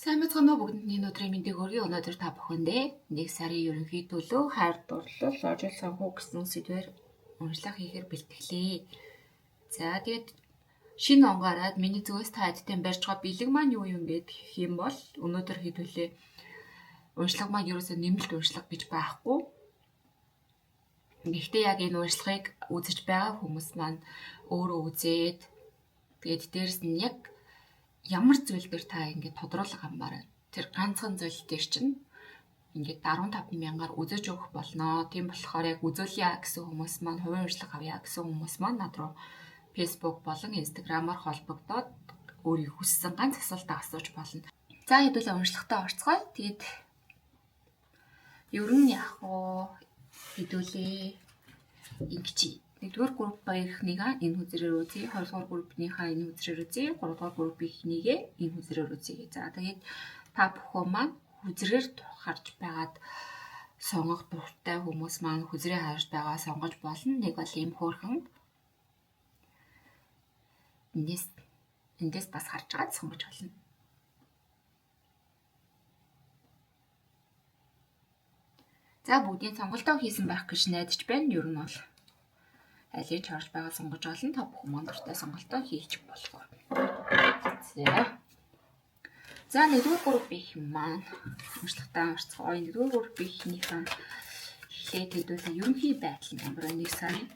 Сайн мэцгэнэ бүгдэнд өнөөдрийн мэндийг өргөе. Өнөөдөр та бүхэндээ 1 сарын ерөнхий төлөв хайр дурлал ожил санхүү гэсэн сэдвээр уншлага хийхээр бэлтгэлээ. За тэгээд шинэ он гараад миний зүгээс та хэдтэн барьж байгаа бэлэг маань юу юм бэ гэх юм бол өнөөдөр хэдүүлээ уншлага маань ерөөсөө нэмэлт уншлага гэж байхгүй. Гэхдээ яг энэ уншлагыг үзэж байгаа хүмүүс маань өөрөө үзээд тэгээд дээрэс нь яг ямар зүйл дээр та ингээд тодруулах хамаар байна. Тэр ганцхан зүйл дээр чинь ингээд 15,000-аар үзэж өгөх болно. Тийм болохоор яг үзүүлье гэсэн хүмүүс маань хувийн уншлага авъя гэсэн хүмүүс маань над руу Facebook болон Instagram-аар холбогдоод өөрийн хүссэн ганц асуултаа асууж болно. За хэдүүлээ уншлагатаа орцгоё. Тэгээд ер нь яг хэдүүлээ ингэж 1-р группийнхнийга энэ хүзрээр үзье, 2-р группийнхаа энэ хүзрээр үзье, 3-р группийнхнийгээ энэ хүзрээр үзье. За тэгээд та бүхэн маань хүзрээр харж байгаад сонгох дуртай хүмүүс маань хүзрээ харж байгаа сонгож болно. Нэг бол ийм хөөрхөн эндээс бас харж байгаа сонгож болно. За бүгдийн сонголтоо хийсэн байх гэж найдаж байна. Ер нь бол алийг харж байгаа сонгож олно. Та бүхэн маань дуртай сонголтоо хийж болох. За 1-р группийн маань уншлагатаа орцгоё. 1-р группийнхнийхэн эхлээд хэдүүлээ ерөнхий байдал номер 1 сарын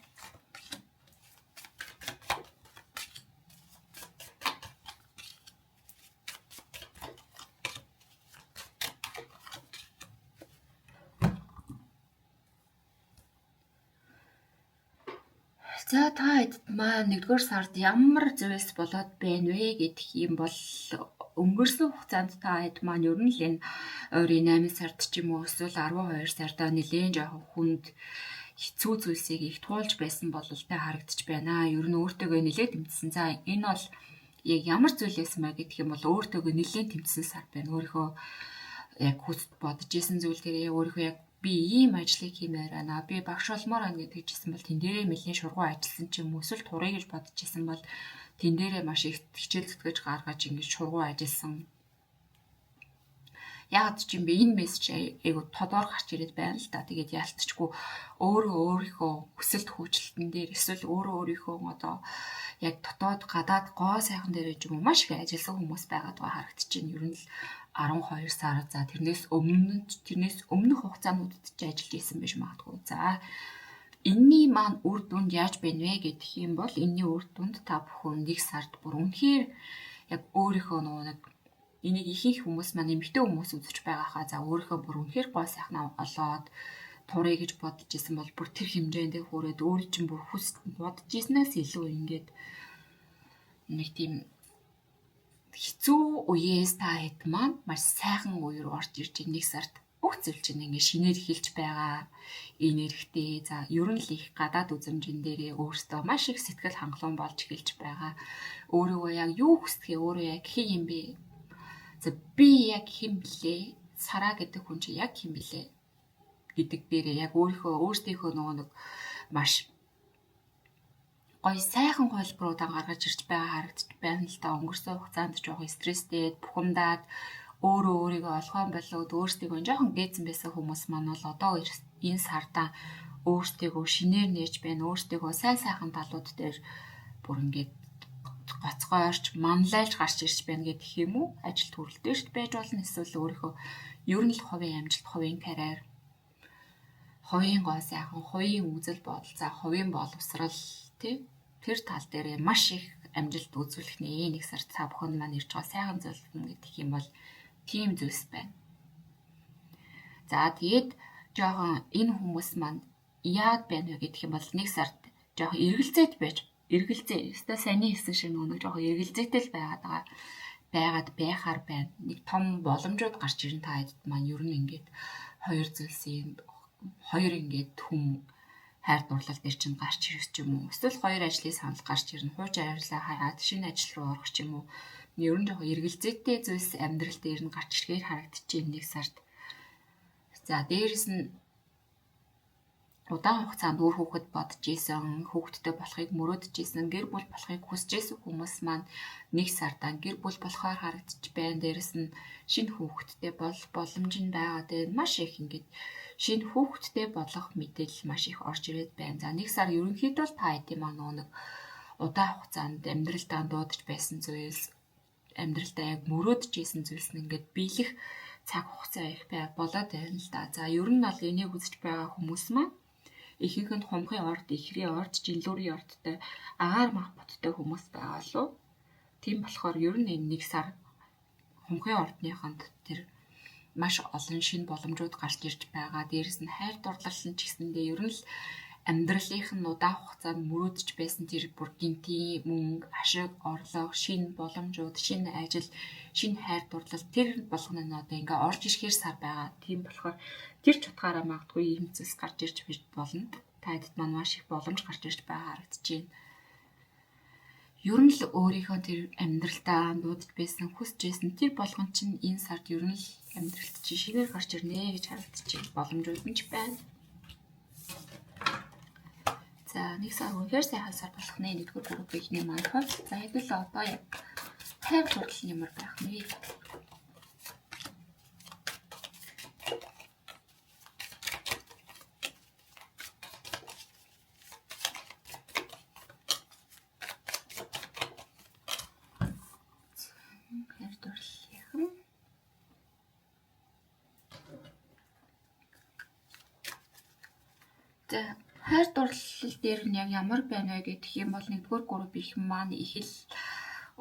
За та хэд маань 1-р сард ямар зүйлс болоод байна вэ гэдэг юм бол өнгөрсөн хугацаанд та хэд маань ер нь л энэ ойрын 8 сард ч юм уу эсвэл 12 сардаа нэлээд жоохон хүнд хэцүү зүйлсийг их туулж байсан бололтой харагдаж байна. Ер нь өөртөөгөө нэлээд тэмцсэн. За энэ бол яг ямар зүйлээс мэ гэдэг юм бол өөртөөгөө нэлээд тэмцсэн сар байна. Өөрийнхөө яг хүсд бодож исэн зүйл дээрээ өөрийнхөө яг би ийм ажлыг хиймээр байна. Би багш болмоор байна гэж хэлсэн бол тэн дээрээ нэлээд шургуу ажилласан ч юм уу эсвэл турыг гэж бодож исэн бол тэн дээрээ маш их хичээл зүтгэж гаргаж ингэж шургуу ажилласан. Яг ч юм бэ энэ мессеж айгу тодор гарч ирээд байна л да. Тэгээд ялцчгүй өөрийнхөө хүсэлт хүчлэлтэн дээр эсвэл өөрийнхөө одоо яг дотоод гадаад гоо сайхан дээр ч юм уу маш их ажилласан хүмүүс байгаад байгаа харагдаж байна. Ер нь л 12 сар за тэрнээс өмнөх хугацаануудад ч ажиллаж исэн биш магадгүй. За энэний маань үр дүнд яаж байна вэ гэх юм бол энэний үр дүнд та бүхэн 1 сард бүр үнэхээр яг өөрийнхөө нэг энийг ихэнх хүмүүс маань эмэгтэй хүмүүс үзэж байгаа хаа за өөрийнхөө бүр үнэхээр гоо сайхан олоод турыг гэж бодож исэн бол бүр тэр хэмжээнд хүрээд өөрөө чинь бүр бодож иснээс илүү ингээд нэг тийм хэцүү үеэс та хэд маань маш сайхан үе рүү орж ирж байна. 1 сард бүх зүйл чинь ингээд шинээр эхэлж байгаа. Энергитэй. За ер нь л их гадаад үзмжин дээрээ өөртөө маш их сэтгэл хангалуун болж эхэлж байгаа. Өөрийгөө яг юу хүсдэгээ өөрөө яг хэн юм бэ? За би яг хэн блэ? Сараа гэдэг хүн чи яг хэн блэ? Гэдэг дээрээ яг өөртөөхөө нэг маш гой сайхан хөлбөрүүдээ гаргаж ирж байгаа харагдаж байна л да. Өнгөрсөн хугацаанд жоохон стресстэй, бухимдаад өөрийгөө олгоон болоод өөртөө жоохон гээцэн байсан хүмүүс маань бол одоо энэ сардаа өөртөө шинээр нээж байна. Өөртөө сайн сайхан талууд дээр бүр ингээд гоцгойрч, манлайлж гарч ирж байна гэдэг юм уу? Ажил төрөлдөөшт байж болно эсвэл өөрийнхөө ер нь л хувийн амжилт, хувийн карьер, хувийн гоо сайхан, хувийн үзэл бодол, за хувийн боловсрал тий тэр тал дээр маш их амжилт үзүүлэх нэ 1 сард та бүхэн маань ирж байгаа сайхан зүйл гэдэг юм бол тийм зүйлс байна. За тэгээд жоохон энэ хүмүүс маань яад байна вэ гэдэг юм бол 1 сард жоохон эргэлзээд байж өстой сайн хийсэн шиг нэг жоохон эргэлзээтэй л байгаад байхаар байна. Нэг том боломжууд гарч ирэн та хэд маань ер нь ингээд хоёр ингээд хүм хайр дурлал дээр чинь гарч ирэх ч юм уу. Эсвэл 2 ажлын санал гарч ирнэ. Хууч ажлаа хаяад шинэ ажил руу орох ч юм уу. Ер нь жоохон эргэлзээтэй зүйлс амьдрал дээр нь гарч ирэхээр харагдаж байна 1 сард. За дээрэс нь удаан хугацаанд үр хүүхэд бодож исэн, хүүхэдтэй болохыг мөрөөдөж исэн, гэр бүл болохыг хүсэж исэн хүмүүс маань нэг сардаа гэр бүл болохоор харагдаж байна. Дээрэс нь шинэ хүүхэдтэй боломж нь байгаад байна. Маш их ингээд шинэ хүүхэдтэй болох мэдээлэл маш их орж ирээд байна. За нэг сар ерөнхийдөө та хэдийн маань нэг удаан хугацаанд амьдралдаа дуудаж байсан зүйлс, амьдралдаа яг мөрөөдөж исэн зүйлс нь ингээд биелэх цаг хугацаа их болоод байна л да. За ер нь бол энийг үзэж байгаа хүмүүс маань ихэнх нь хумхын орд, ихрийн орд, жилүүрийн ордтой агаар мах бодтой хүмүүс байгаа лу. Тийм болохоор ер нь энэ нэг сар хумхын ордныханд тэр маш олон шинэ боломжууд гарч ирж байгаа. Дээрээс нь хайр дурлал нь ч гэсэндээ ер нь л амьдралынх нь удаан хугацаанд мөрөөдөж байсан тэр бүр гинтийн мөнгө, ашиг, орлого, шинэ боломжууд, шинэ ажил, шинэ хайр дурлал тэр болгоно нь одоо ингээ орж ирэхээр сар байгаа. Тийм болохоор тэр ч утгаараа магадгүй ийм зүйлс гарч ирж болно. Та хэдд маань маш их боломж гарч ирж байгаа харагдаж байна. Ер нь л өөрийнхөө тэр амьдралдаа дуудаж байсан, хүсэж байсан тэр болгон чинь энэ сард ер нь л амьдралд чи шигээр гарч ирнэ гэж харагдаж байна. Боломжууд нь ч байна. За нэг сар үнэхээр сайхан сар болох нэ, нэгдүгээр группийн маань хол. За хэдүүл одоо яг хайр дурлал ямар байх нэ. Хайр дурлалын за хайр дурлал дээр нь яг ямар байна вэ гэх юм бол нэгдүгээр групп их маань их л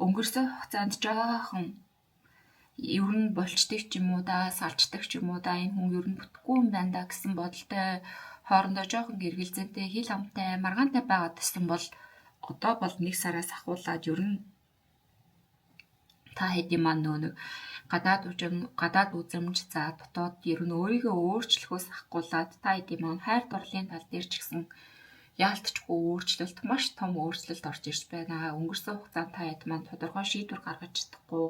өнгөрсөн хугацаанд жоохон ер нь болчдөг ч юм уу да, салждаг ч юм уу да, энэ хүн ер нь бүтэхгүй юм байна да гэсэн бодолтой хоорондоо жоохон гэргэлзэнтэй, хил хамтай, маргаантай байгаад гэсэн бол одоо бол нэг сараас ахуулаад ер нь та хэдийн маань нөгөө гадаад үзэмж за дотоод ер нь өөрийгөө өөрчлөхөөс ахгуулаад та хэдийн маань хайр дурлалын тал дээр ч гэсэн яалтчгүй өөрчлөлт, маш том өөрчлөлт орж ирж байна. Өнгөрсөн хугацаанд та хэд маань тодорхой шийдвэр гаргаж чадахгүй,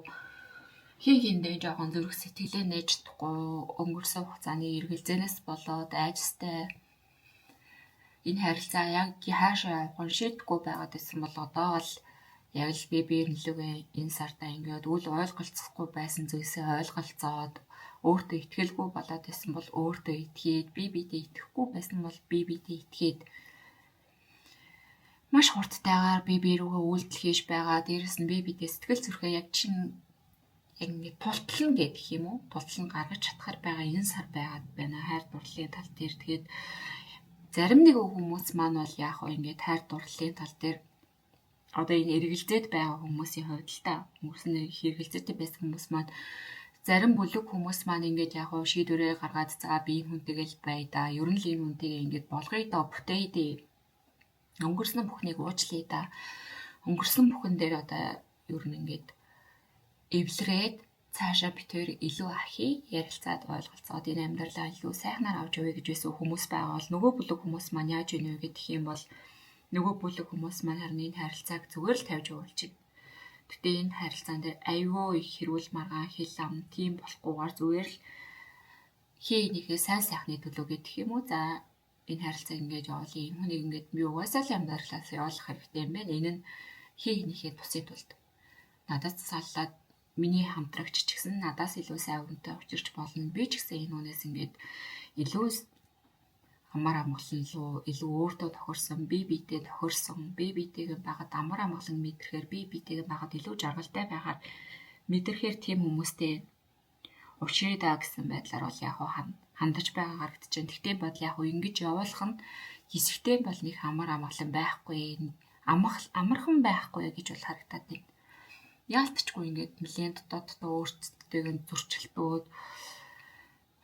хиндээ жоохон зүрх сэтгэлээ нээж чадахгүй, өнгөрсөн хугацааны эргэлзээнээс болоод айжстай энэ харилцаа яг хаашаа явах нь шийдэхгүй байгаад байсан бол одоо л яг л биеэр нөлөөгөө энэ сартаа ингээд үл ойлголцохгүй байсан зүйлсээ ойлголцоод өөртөө итгэлгүй болоод байсан бол өөртөө итгээд, бие биедээ итгэхгүй байсан бол бие биедээ итгээд маш хурдтайгаар бие биерүүгөө үйлдэл хийж байгаа. Дээрээс нь бие биедээ сэтгэл зүрхээ яг ингээд тултлан гэх юм уу? Тултлан гаргаж чадхаар байгаа энэ сар байгаад байна. Хайр дурлалын тал дээр тэгээд зарим нэг хүмүүс маань бол яг хоо ингээд хайр дурлалын тал дээр одоо энэ эргэлзээд байгаа хүмүүсийн хувьд л та өнгөрсөн хэрэгэлзээтэй байсан хүмүүс маань зарим бүлэг хүмүүс маань ингээд яг хоо шийдвэрээ гаргаад за би энэ хүнтэйгээ л бай да. Ер нь л энэ хүнтэйгээ ингээд болгоё доо бүтээе дээ. Өнгөрсөн бүхнийг уучлая да. Өнгөрсөн бүхэн дээр одоо ер нь ингээд эвлэрээд цаашаа битээр илүү ахи ярилцаад ойлголцоод энэ амьдралаа илүү сайхнаар авч явъя гэж байсан хүмүүс байгаа бол нөгөө бүлэг хүмүүс маань яаж ийнэ вэ гэх юм бол нөгөө бүлэг хүмүүс маань харин энэ харилцааг зүгээр л тавьж явуулчих. Гэтэ энэ харилцаан дээр аюу их хэрүүл маргаан хэл ам тийм болохгүйгээр зүгээр л хийнийхээ сайн сайхны төлөө гэдэг юм уу. За энэ харилцаа ингэж явуулъя. Энэ хүнийг ингэж би угаасаа л амьдралаас явуулах хэрэгтэй юм байна. Энэ нь хийнийхээ тусын тулд надад саллаад миний хамтрагч ч гэсэн надаас илүү сайн үнэтэй учирч болно. Би ч гэсэн энэ хүнээс ингэж илүү амар амгалан руу илүү өөртөө тохирсон, бие биедээ тохирсон, бие биетэйгээ байгаад амар амгалан мэдрэхээр, бие биетэйгээ байгаад илүү жаргалтай байгаад мэдрэхээр тийм хүмүүстэй учраа даа гэсэн байдлаар бол яг хандаж байгаа харагдаж байна. Тэгтээ бодол яг ингэж явуулах нь хэсэгтэй бол нэг амар амгалан байхгүй, амархан байхгүй гэж бол харагдаад байна. Яалтчгүй ингээд нэлээд дотоо өөрчлөлттэйг зөрчилдөөд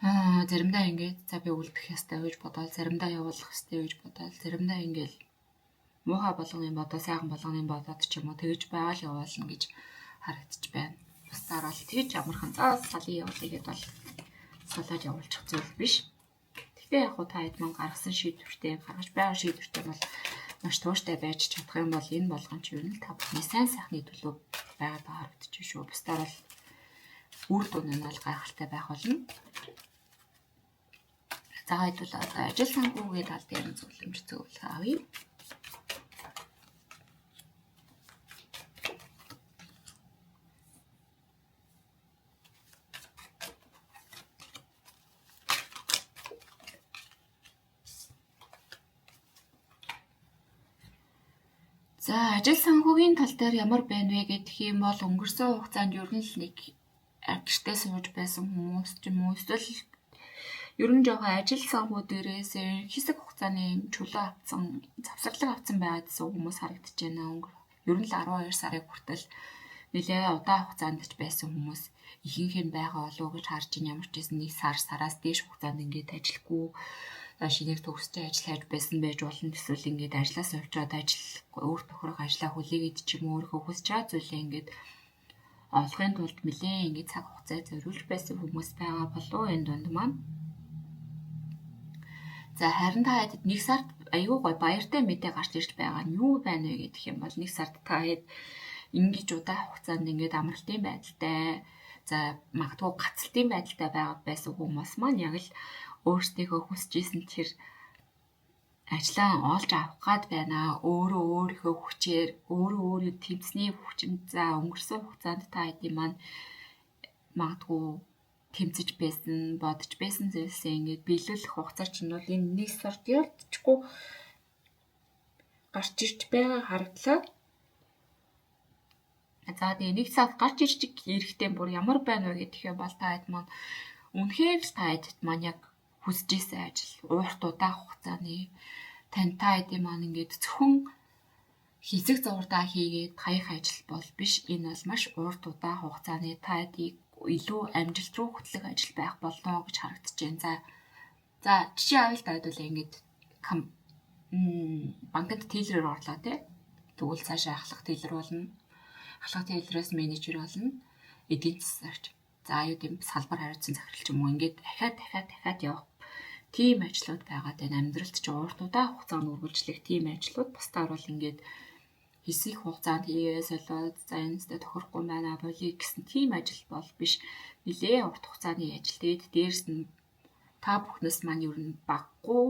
заримдаа ингээд за би үлдэх ёстой гэж бодоод заримдаа явуулах ёстой гэж бодоод заримдаа ингээд муухай болгоны бодоо сайхан болгоны бодоод ч юм уу тэгж байгаа л явуулна гэж харагдаж байна. Бусдаар бол тэгж амархан салын явуулъя гэдээ бол салаад явуулчих зүйл биш. Гэхдээ яг та хэд ман гаргасан шийдвэртэй гаргаж байгаа шийдвэртэй бол маш тууштай байж чадах юм бол энэ болгон ч юу нь та бүхний сайн сайхны төлөө байгаад харагдаж байна шүү. Бусдаар бол үр дүн нь бол гайхалтай байх болно. За хэдүүл одоо ажил санхүүгийн тал дээр нь зөвлөмж зөвлөх авъя. За ажил санхүүгийн тал дээр ямар байна вэ гэх юм бол өнгөрсөн хугацаанд ер нь л нэг гэртээ сууж байсан хүмүүс ч юм уу эсвэл ер нь жоохон ажил санхүү дээрээс хэсэг хугацааны чөлөө авсан, завсарлага авсан байгаадсан хүмүүс харагдаж байна. Ер нь л 12 сарын хүртэл нэлээд удаан хугацаанд ч байсан хүмүүс ихэнх нь байгаа болов уу гэж харж ин ямар ч гэсэн нэг сараас дээш хугацаанд ингээд ажиллахгүй шинээр төгсөж ажил хайж байсан байж болно. Эсвэл ингээд ажлаас явчаад өөр тохирох ажлаа хүлээгээд ч юм уу өөрөө хүсэж байгаа зүйлээ ингээд олохын тулд нэлээд ингээд цаг хугацаа зориулж байсан хүмүүс байгаа болов энэ дунд маань. За харин та хэд нэг сард аюу гой баяртай мэдээ гарч ирж байгаа нь юу байна вэ гэх юм бол нэг сард та хэд ингэж удаан хугацаанд ингээд амралтын байдалтай за магадгүй гацалтын байдалтай байгаа байсан хүмүүс маань яг л өөрсдийнхөө хүсэж исэн тэр ажлаа олж авах гад байна. Өөрийнхөө хүчээр өөрөө тэмцний хүчинд за өнгөрсөн хугацаанд та хэдийн маань магадгүй тэмцэж байсан, бодож байсан зүйлсээ ингээд биелүүлэх хугацаа чинь бол энэ нэг сард ялцчихгүй гарч ирж байгаа харагдлаа. За тэгээ нэг сард гарч ирж ирэхдээ бүр ямар байна вэ гэх юм бол та хэд маань үнэхээр та хэд маань яг хүсэж исэн ажил урт удаан хугацааны тань та хэдийн маань ингээд зөвхөн хэсэг зурдаа хийгээд хаях ажил бол биш. Энэ бол маш урт удаан хугацааны та хэдийг илүү амжилт руу хөтлөх ажил байх болно гэж харагдаж байна. За жишээ авъя л та хэдүүл ингээд банкнд тейлрээр орлоо тий. Тэгвэл цаашаа ахлах тейлэр болно. Ахлах тейлрээс менежер болно. Эдийн засагч. За юу гэм салбар хариуцсан захирал ч юм уу ингээд дахиад явах тийм ажлууд байгаа дээ. Амьдралд ч урт удаан хугацаанд үргэлжлэх тийм ажлууд бусдаар бол ингээд хэсэг хугацаанд хийгээ солиод за энэстэй тохирохгүй байна болий гэсэн тийм ажил бол биш. Нилээ урт хугацааны ажил. Тэгээд дээрс нь та бүхнээс маань ер нь баггүй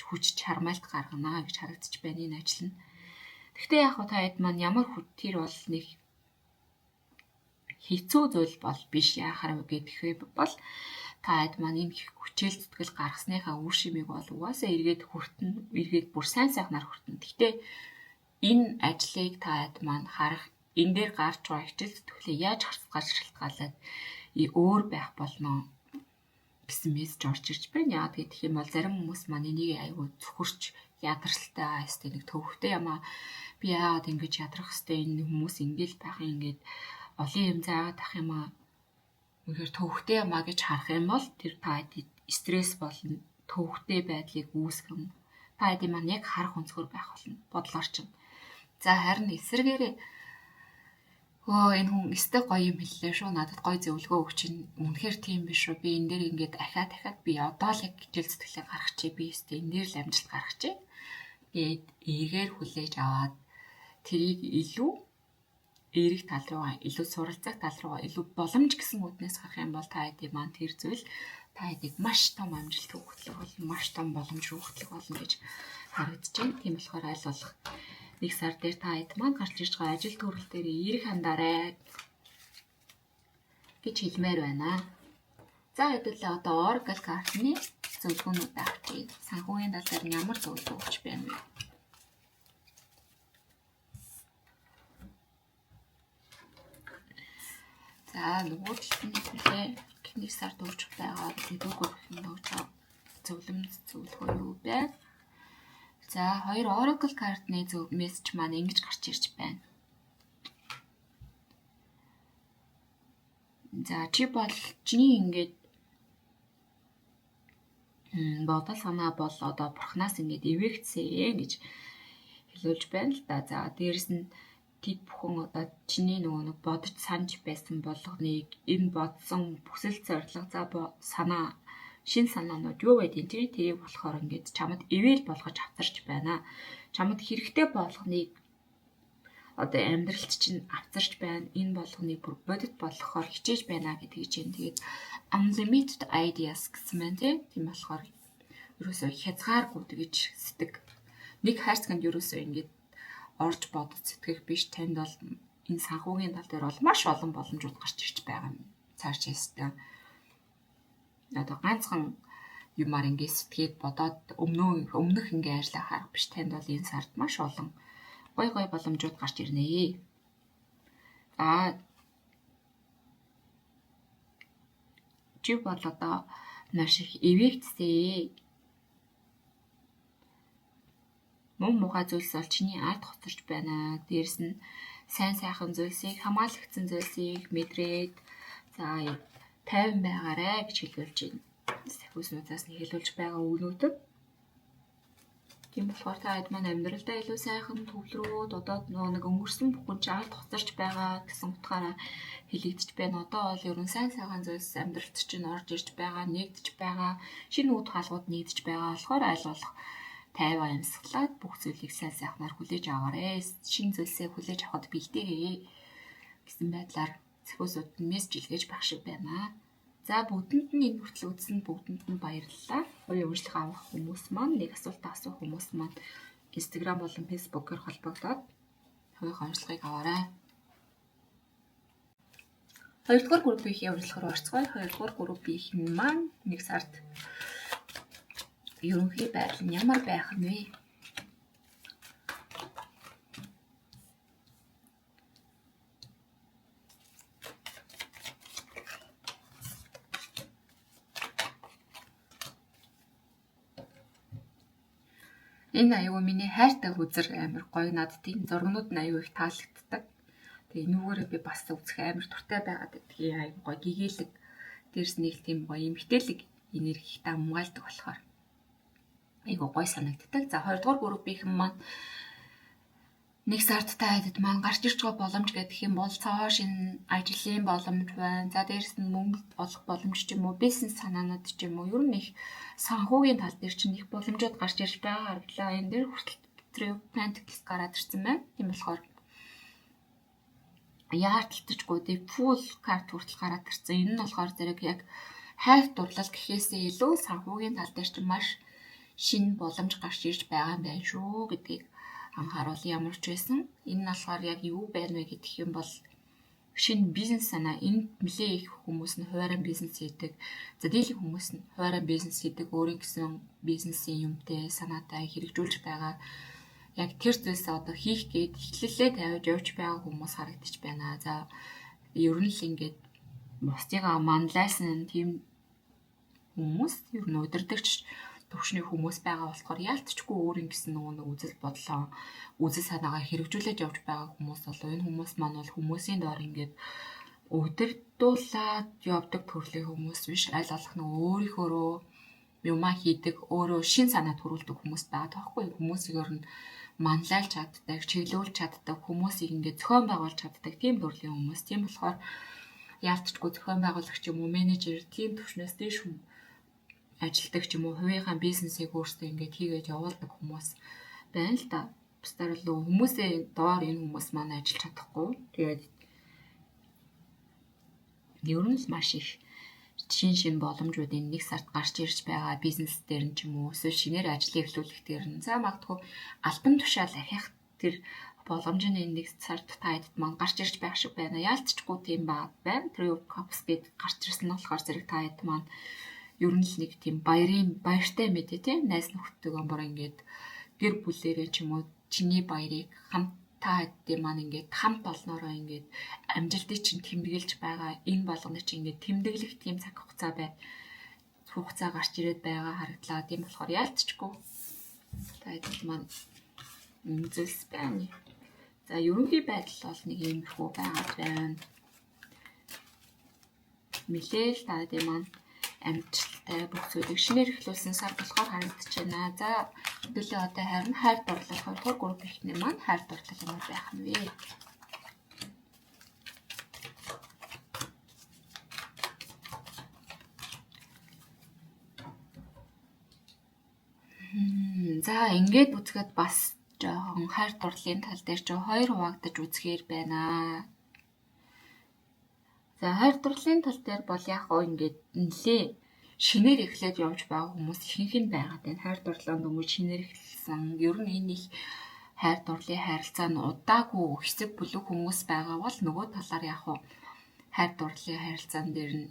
хүч чармайлт гаргана гэж харагдаж байна энэ ажил нь. Гэхдээ яг та хэд маань ямар тэр бол нэг хэцүү зүйл бол биш яахаар гэдэг бол та хэд маань энэ хүчил зүтгэл гаргасныхаа үр шимийг бол угаасаа эргээд бүр сайн сайхнаар хүртэн. Гэхдээ энэ ажлыг та хэд маань харах энэ дээр гарч байгаа хичээл зүтгэлээ яаж гарч шалтгаалаад өөр байх болно гэсэн мессеж орж ирж байна. Яагаад гэх юм бол зарим хүмүүс маань энийг айгүй зөвхөрч ядарсалтай эсвэл нэг төвхтэй ямаа би яагаад ингэж ядрах хэвтэй энэ хүмүүс ингээл байх ингээд олон юм заагаад ах юм аа үнэхээр төвхтэй ямаа гэж харах юм бол тэр та хэд стресс болно төвхтэй байдлыг үүсгэн та хэд маань яг харах өнцгөр байх болно бодлоор чинь. За харин эсрэгээрээ энэ хүн өстэй гоё юм хэллээ шүү. Надад гоё зөвлөгөө өгч чинь үнэхээр тийм биш шүү. Би энэ дээр ингээд дахиад би одоо л яг хичээл зүтгэлээ гаргах чи би өстэй энэ дээр л амжилт гаргах чи. Тэгээд эргээр хүлээж аваад тэрийг илүү эерэг тал руугаа илүү суралцах тал руугаа илүү боломж гэсэн үднээс харах юм бол та хэдий маань тэр зүйл та хэдийг маш том амжилт хөтлөх болно, маш том боломж руу хөтлөх болно гэж харагдаж байна. Тийм болохоор аль болох нэг сар дээр та хэд маань гарч ирж байгаа ажил төрөл дээр эерэг хандаарай гэж хэлмээр байна. За хэдүүлээ одоо Oracle картны зөвлөгөөнүүд авчи. Санхүүгийн тал дээр ямар зөвлөгөө өгч байна вэ? За нөгөөдөлт нь хэлээ. Нэг сард өгч байгаа зөвлөгөө өгч зөвлөгөө юу бэ? За хоёр Oracle картны мессеж маань ингэж гарч ирж байна. За чи бол чиний ингээд бодол санаа бол одоо бурхнаас ингээд эвээгдсэн гэж хэлүүлж байна л да. За дээрэс нь тэд бүхэн одоо чиний нэг бодож санаж байсан болгоныг энэ бодсон бүсэл зорилго за санаа шин санаанууд юу байдیں۔ Тэрийг болохоор ингээд чамд ивэл болгож авчирч байна. Чамд хэрэгтэй болгоныг одоо амьдралт чинь авчирч байна. Энэ болгоныг бүр бодит болгохоор хичээж байна гэдгийг чинь тэгээд unlimited ideas гэсэн мэн тийм болохоор ерөөсөө хязгааргүй гэж сэтгэг. Нэг хайрцагт ерөөсөө ингээд орж бодож сэтгэх биш. Танд бол энэ санхүүгийн тал дээр бол маш олон боломжууд гарч ирж байгаа юм. Цааш ястаа. Одоо ганцхан юмар ингээд сэтгэхэд бодоод өмнөх ингээд ажиллаа харах биш. Танд бол энэ сард маш олон гой боломжууд гарч ирнэ. Чи бол одоо маш их эвэгцээ. Муухай зүйлс бол чиний ард хоцорч байна. Дээрс нь сайн сайхан зүйлсийг хамгаалагдсан зүйлсийг мэдрээд за тайван байгаарэ гэж хэлүүлж байна. Сахиуснуудаас нь хэлүүлж байгаа үгнүүд. Тийм болохоор та хэд маань амьдралдаа илүү сайхан төвлөрөөд одоо нэг өнгөрсөн бүхэн ч ард хоцорч байгаа гэсэн утгаараа хэлэгдэж байна. Одоо бол ерөн сайн сайхан зүйлс амьдралд чинь орж ирж байгаа, нэгдэж байгаа, шинэ үд хаалгууд нэгдэж байгаа болохоор аль болох тайван амьсгалаад бүх зүйлийг сайн сайхнаар хүлээж аваарэ. Шинэ зүйлсээ хүлээж авахд бэлдээрээ гэсэн байдлаар сахиусууд нь мессеж илгээж байх шиг байна. За бүгдэнд нь энэ хүртэл үзсэн бүгдэнд нь баярлалаа. Өөрийн үржлэх авах хүмүүс маань нэг асуулт асуух хүмүүс маань Instagram болон Facebook-оор холбогдоод хувийн онцлогыг аваарай. 2 дугаар группийн урилгаар орцгоё. 2 дугаар группийн маань нэг сард ерөнхий байдал нь ямар байх нь вэ? Энэ аюу миний хайртай үзэр амар гоё надад тийм зургнууд нь аюу их таалагддаг. Тэгээ энүүгээрээ би бас үзэх амар дуртай байгаад гэдгийг аюу гоё гэгээлэг дээрс нэг тийм гоё эмхтэлэг энергитэй хамгаалдаг болохоор аюу гоё санагддаг. За 2 дугаар группийн маань нэг сард та хэдэд маань гарч ирж байгаа боломж гэдэг юм бол цааш энэ ажлын боломж байна. За дээрс нь мөнгө олох боломж ч юм уу, бизнес санаанууд ч юм уу, ер нь их санхүүгийн тал дээр чинь их боломжууд гарч ирж байгаа харагдлаа. Энэ дээр хүртэл Pentacles гараад ирсэн байна. Тийм болохоор яарталтчгүй дээ full card хүртэл гараад ирсэн. Энэ нь болохоор зэрэг яг хайр дурлал гэхээсээ илүү санхүүгийн тал дээр чинь маш шинэ боломж гарч ирж байгаа юм байна шүү гэдгийг анхааруул ямар ч байсан. Энэ нь болохоор яг юу байна вэ гэдэг юм бол шинэ бизнес санаа. Энд нэлээ их хүмүүс нь хуваарийн бизнес хийдэг. За дийлэн хүмүүс нь хуваарийн бизнес хийдэг. Өөрийн гэсэн бизнесийн юмтай санаатай хэрэгжүүлж байгаа. Яг тэр зүйлсээ одоо хийх гээд эхлэлээ тавиад явж байгаа хүмүүс харагдаж байна. За ер нь л ингээд бусдыгаа манлайсан тийм хүмүүс ер нь удирдахч төвшний хүмүүс байгаа болохоор яалтчгүй өөрийн гэсэн нэг үзэл бодлоо, үзэл санаагаа хэрэгжүүлээд явж байгаа хүмүүс болоо. Энэ хүмүүс маань бол хүмүүсийн доор ингээд удирдуулаад явдаг төрлийн хүмүүс биш. Аль болох нэг өөрийнхөө юмаа хийдэг, өөрөө шин санаа төрүүлдэг хүмүүс байгаа тоххой. Хүмүүсийг ер нь манлайлж чаддаг, чиглүүлж чаддаг, хүмүүсийг ингээд зохион байгуулж чаддаг тийм төрлийн хүмүүс. Тийм болохоор яалтчгүй зохион байгуулагч юм уу, менежер тийм төвшнөөс дээш хүмүүс ажилдаг ч юм уу хувийнхаа бизнесийг өөрсдөө ингээд хийгээд явуулдаг хүмүүс байна л да. Бусдаар л хүмүүсээ доор энэ хүмүүс маань ажиллаж чадахгүй. Тэгээд ер нь л маш их шин боломжууд энэ нэг сард гарч ирж байгаа бизнес дээр нь ч юм уу эсвэл шинээр ажлыг эхлүүлэх дээр нь за магадгүй альбан тушаал ахих тэр боломж нь энэ нэг сард таад маань гарч ирж байх шиг байна. Яалтчгүй тийм байна. Three of Cups гээд гарч ирсэн нь болохоор зэрэг таад маань ер нь л нэг тийм баяртай мэдээ тийм найз нөхдөдөө бүр ингээд гэр бүлээрээ ч юм уу чиний баярыг хамт та хэдийн маань ингээд хамт олноороо ингээд амжилтыг чинь тэмдэглэж байгаа энэ болгоно чинь ингээд тэмдэглэх тийм цаг хугацаа гарч ирээд байгаа харагдлаа. Тийм болохоор яалтчгүй та хэдийн маань зүйлс байна. За ерөнхий байдал бол нэг иймэрхүү байгаад байна. Мэлээл та хэдийн маань амжилттай бүх зүйлийг шинээр эхлүүлсэн сар болохоор харагдаж байна. За хэдүүлээ одоо харин хайр дурлал 2 дугаар групп ихний маань хайр дурлал ямар байх нь вэ? За ингээд үзэхэд бас жоохон хайр дурлалын тал дээр ч 2 хуваагдаж үзэхээр байна. За хайр дурлалын тал дээр бол яг гоо ингээд нэлээ шинээр эхлээд явж байгаа хүмүүс ихэнх нь байгаад байна. Хайр дурлалын дөнгөж шинээр эхэлсэн. Ер нь энэ их хайр дурлалын харилцаа нь удаагүй хэсэг бүлэг хүмүүс байгаа бол нөгөө талаар яг хайр дурлалын харилцаан дээр нь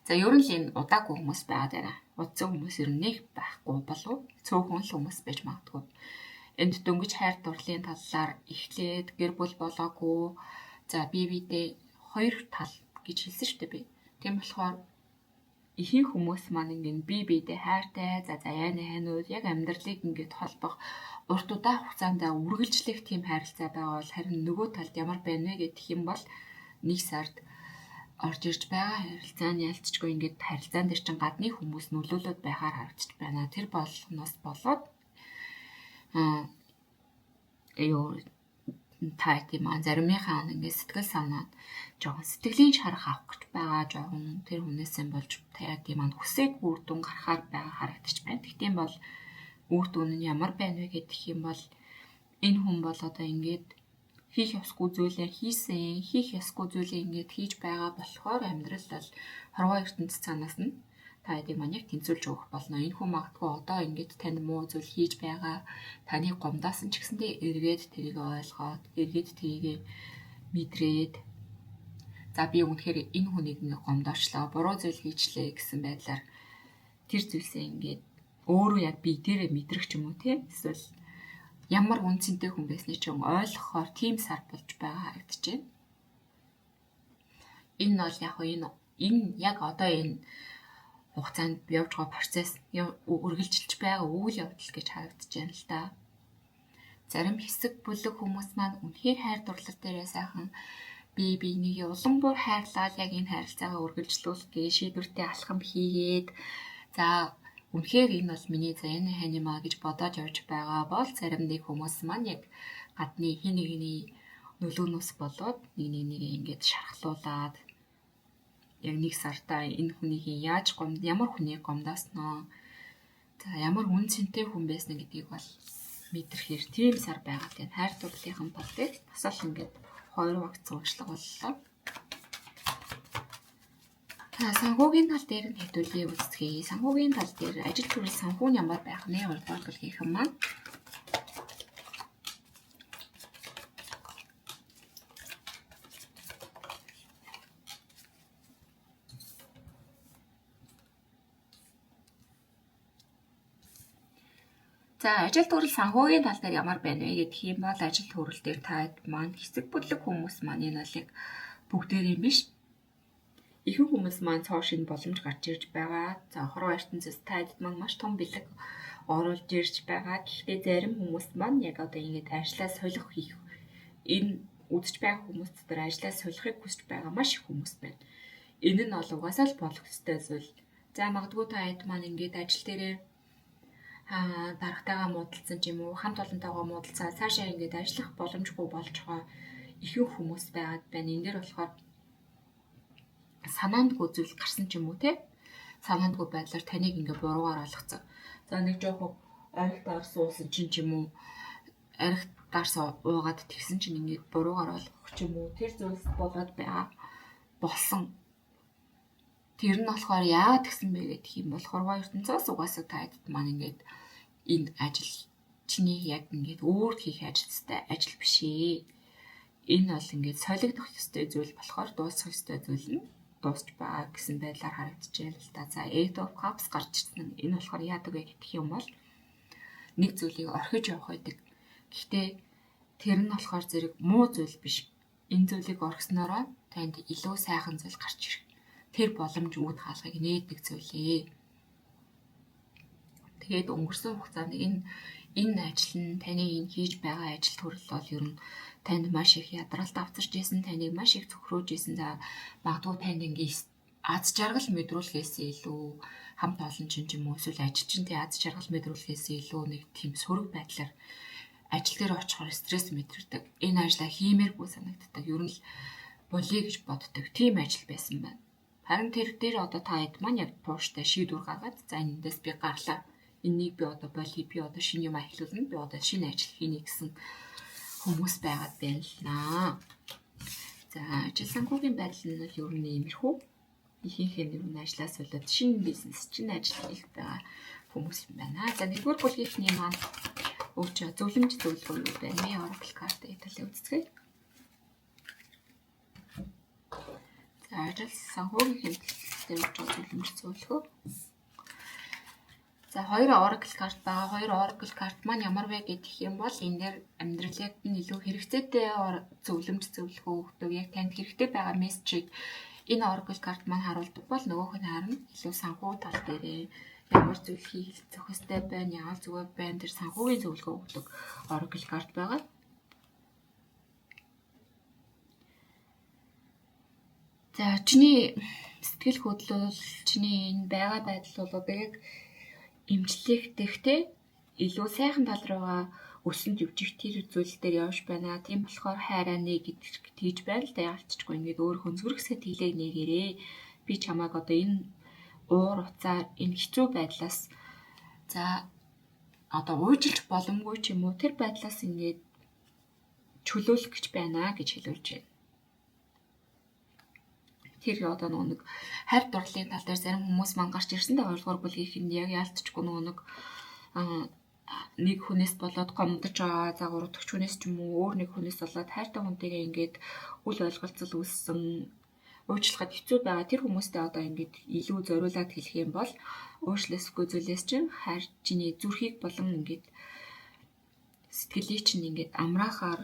за ер нь л энэ удаагүй хүмүүс байгаад байна. Удсан хүмүүс ер нь нэг байхгүй болов цөөхөн л хүмүүс байж магадгүй. Энд дөнгөж хайр дурлалын талаар эхлээд гэр бүл болоогүй за бие биедээ хоёр тал гэж хэлсэн шүү дээ би. Тийм болохоор ихэнх хүмүүс маань ингээд бие биедээ хайртай за яаны хайнууд яг амьдралыг ингээд холбох урт удаан хугацаанд үргэлжлэх тийм харилцаа байгаа бол харин нөгөө талд ямар байна вэ гэх юм бол нэг сард орж ирж байгаа харилцааны ялцчгүй ингээд харилцаан дээр чинь гадны хүмүүс нөлөөлөд байхаар харагдаж байна. Тэр болгоноос болоод та тийм заримынхаа ингээд сэтгэл санаад жоохон сэтгэлийн шарах авах гэж байгаа жоохон тэр хүнээсээ болж та тийм хүсээгүй үр дүн гарахаар байгаа харагдаж байна. Тэгтийн бол үр дүн нь ямар байна вэ гэдэг юм бол энэ хүн бол одоо ингээд хийх ёсгүй зүйлээ хийсэн, хийх ёсгүй зүйлээ ингээд хийж байгаа болохоор амьдрал бол хорвоо ертөнц цаанаас нь та хэдийн маньяг тэнцүүлж өгөх болно. Энэ хүн магадгүй одоо ингээд танд муу зүйл хийж байгаа, таны гомдоос ч гэсэндээ эргээд тэрийг ойлгоод, эргээд тэрийг мэдрээд за би үнэхээр энэ хүнийг нэг гомдоочлоо, буруу зүйл хийчлээ гэсэн байдлаар тэр зүйлсээ ингээд өөрөө яг би дээрээ мэдрэх ч юм уу тийм эсвэл ямар үнцэнтэй хүн байсныг ч ойлгохоор тийм сар болж байгаа харагдаж байна. Энэ бол яг энэ яг одоо энэ хугацаанд явж байгаа процесс үргэлжилж байгаа үйл явдал гэж харагдаж байна л да. Зарим хэсэг бүлэг хүмүүс маань үнэхээр хайр дурлал дээрээ сайхан бие биенийг улам бүр хайрлаад яг энэ харилцаагаа үргэлжлүүлэхээ шийдвэртэй алхам хийгээд за үнэхээр энэ бол миний заяаны ханимаа гэж бодоод явж байгаа бол зарим нэг хүмүүс маань яг гадны хин нэгний нөлөөнөөс болоод нэг ингээд шархлуулаад яг нэг сартаа энэ хүнийг ямар хүнийг гомдоосноо за ямар үн цэнтэй хүн байсан гэдгийг бол мэдрэхээр тийм сар байгаад байна. Хайр дурлалын тал дээр бас л ингээд хоёр багц уурчлага боллоо. Санхүүгийн тал дээр нь хэдүүлээ үздэхий. Санхүүгийн тал дээр ажил төрөл санхүү нь ямар байх нэ болбол гэх юм маань. За ажил төрөл санхүүгийн тал дээр ямар байна вэ гэх юм бол ажил төрөл дээр та маань хэсэг бүлэг хүмүүс маань энэ бол яг бүгдээрээ биш. Ихэнх хүмүүс маань цоо шинэ боломж гарч ирж байгаа. За хорвоо ертөнцөөс таад маань маш том бэлэг оруулж ирж байгаа. Гэхдээ зарим хүмүүс маань яг одоо ингэж ажлаа солих хийх энэ үзэж байгаа хүмүүс дотор ажлаа солихыг хүсэж байгаа маш их хүмүүс байна. Энэ нь бол угаасаа л болох ёстой зүйл. За магадгүй та хэд маань ингэж ажил дээрээ дарагтайгаа муудалцсан ч юм уу хамт олонтойгоо муудалцаад цаашаа ингэж ажиллах боломжгүй болж байгаа ихэнх хүмүүс байгаад байна. Энэ дээр болохоор санаандгүй зүйл гарсан ч юм уу те санаандгүй байдлаар таныг ингээ буруугаар ойлгоцсон. За нэг жоохон аригтаар суусан ч юм уу аригтаарс уугаад тэгсэн чинь ингээ буруугаар ойлгох ч юм уу тэр зүйлс болоод байгаа болсон. Тэр нь болохоор яагаад тэгсэн бэ гэх юм бол хорвоо ертөнцөөс угаасаа таад маань ингээд энэ ажил чиний яг ингээд өөр хийх ажилтай ажил биш ээ. Энэ бол ингээд солигдох ёстой зүйл болохоор дуусах ёстой зүйл нь дуусч байгаа гэсэн байдлаар харагдаж байна л да. За Eight of Cups гарч ирсэн. Энэ болохоор яадаг вэ гэх юм бол нэг зүйлийг орхиж явах байдаг. Гэхдээ тэр нь болохоор зэрэг муу зүйл биш. Энэ зүйлийг орхиснороо танд илүү сайхан зүйл гарч ирэх. Тэр боломж үүд хаалгыг нээдэг зүйлээ. Тэгээд өнгөрсөн хугацаанд энэ ажил нь таны энэ хийж байгаа ажил төрөл бол ер нь танд маш их ядралт авчирч исэн, таныг маш их цөхрөөж исэн. За магадгүй танд ингээд аз жаргал мэдрүүлэхээс илүү хамт олон ч юм уу эсвэл ажилчинтэй аз жаргал мэдрүүлэхээс илүү нэг тийм сөрөг байдлаар ажил дээр очихоор стресс мэдэрдэг. Энэ ажлаа хиймээргүй санагддаг. Ер нь л болиё гэж боддог. Тийм ажил байсан байна. Харин тэр дээр одоо та хэд маань яг тууштай шийдвэр гаргаад за эндээс би гарлаа. Энийг би одоо болиё, би одоо шинэ юм эхлүүлнэ, би одоо шинэ ажил хийнэ гэсэн хүмүүс байгаад байна л наа. За ажил санхүүгийн байдал нь бол ер нь иймэрхүү. ихэнх нь ер нь ажлаас болоод шинэ бизнес, шинэ ажил хийх байгаа хүмүүс юм байна. За нэгдүгээр бүлгийнхний маань өвч зөвлөмж зөвлөгөө юу байна? Ми Oracle card талын үзцгээе. За ажил санхүүгийн хэмжээтэй зөвлөмж зөвлөгөө. За хоёр Oracle card байгаа. Хоёр Oracle card маань ямар вэ гэх юм бол энэ дээр амьдралд нь илүү хэрэгцээтэй зөвлөмж зөвлөгөө өгдөг. Яг танд хэрэгтэй байгаа мессежийг энэ Oracle card маань харуулдаг бол нөгөөх нь харин илүү санхүү тал дээрээ ямар зүйл хийх зохистой байна, ямар зүгээр байна тэр санхүүгийн зөвлөгөө өгдөг Oracle card байгаа. За чиний сэтгэл хөдлөл, чиний энэ байгаа байдал бол одоо яг эмчлэгдэхтэй илүү сайхан тал руугаа өсөнд явчих тэр зүйл дээр явж байна. Тийм болохоор хайраа нэг гэж тийж байна л да ялцчихгүй ингээд өөр хөнзгөрөх сэтгэлээ нэгээрээ би чамайг одоо энэ уур уцаар энэ хэцүү байдлаас за одоо уйжилж боломгүй ч юм уу тэр байдлаас ингээд чөлөөлөх гэж байна гэж хэлүүлж байна. Тэр одоо нэг хайр дурлалын тал дээр зарим хүмүүс маань гарч ирсэн дээ 2 дугаар бүлгийнх нь яг яалтчгүй нэг хүнээс болоод гомдож байгаа за 3 дахь хүнээс ч юм уу өөр нэг хүнээс болоод хайртай хүнтэйгээ ингээд үл ойлголцол үүссэн уучлахад хэцүү байгаа тэр хүмүүстэй одоо ингээд илүү зориулаад хэлэх юм бол уучлахгүй зүйлээс чинь хайр чиний зүрхийг болон ингээд сэтгэлийг чинь ингээд амраахаар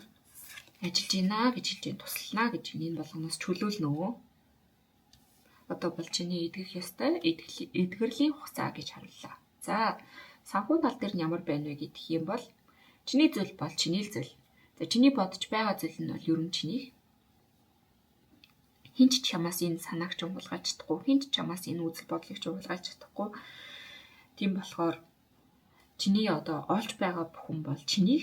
ажиллаж гинэ гэж хэлж байна туслана гэж энэ болгоноос чөлөөлнө. Одоо бол чиний идэх ёстой эдгэрлийн хугацаа гэж харууллаа. За санхүү тал дээр нь ямар байна вэ гэдэг юм бол чиний зүйл бол чиний л зүйл. За чиний бодож байгаа зүйл нь бол ер нь чиний. Хинч чамаас энэ санааг ч хулгайлж чадахгүй, хинч чамаас энэ үзэл бодлыг ч хулгайлж чадахгүй. Тийм болохоор чиний одоо олж байгаа бүхэн бол чиний.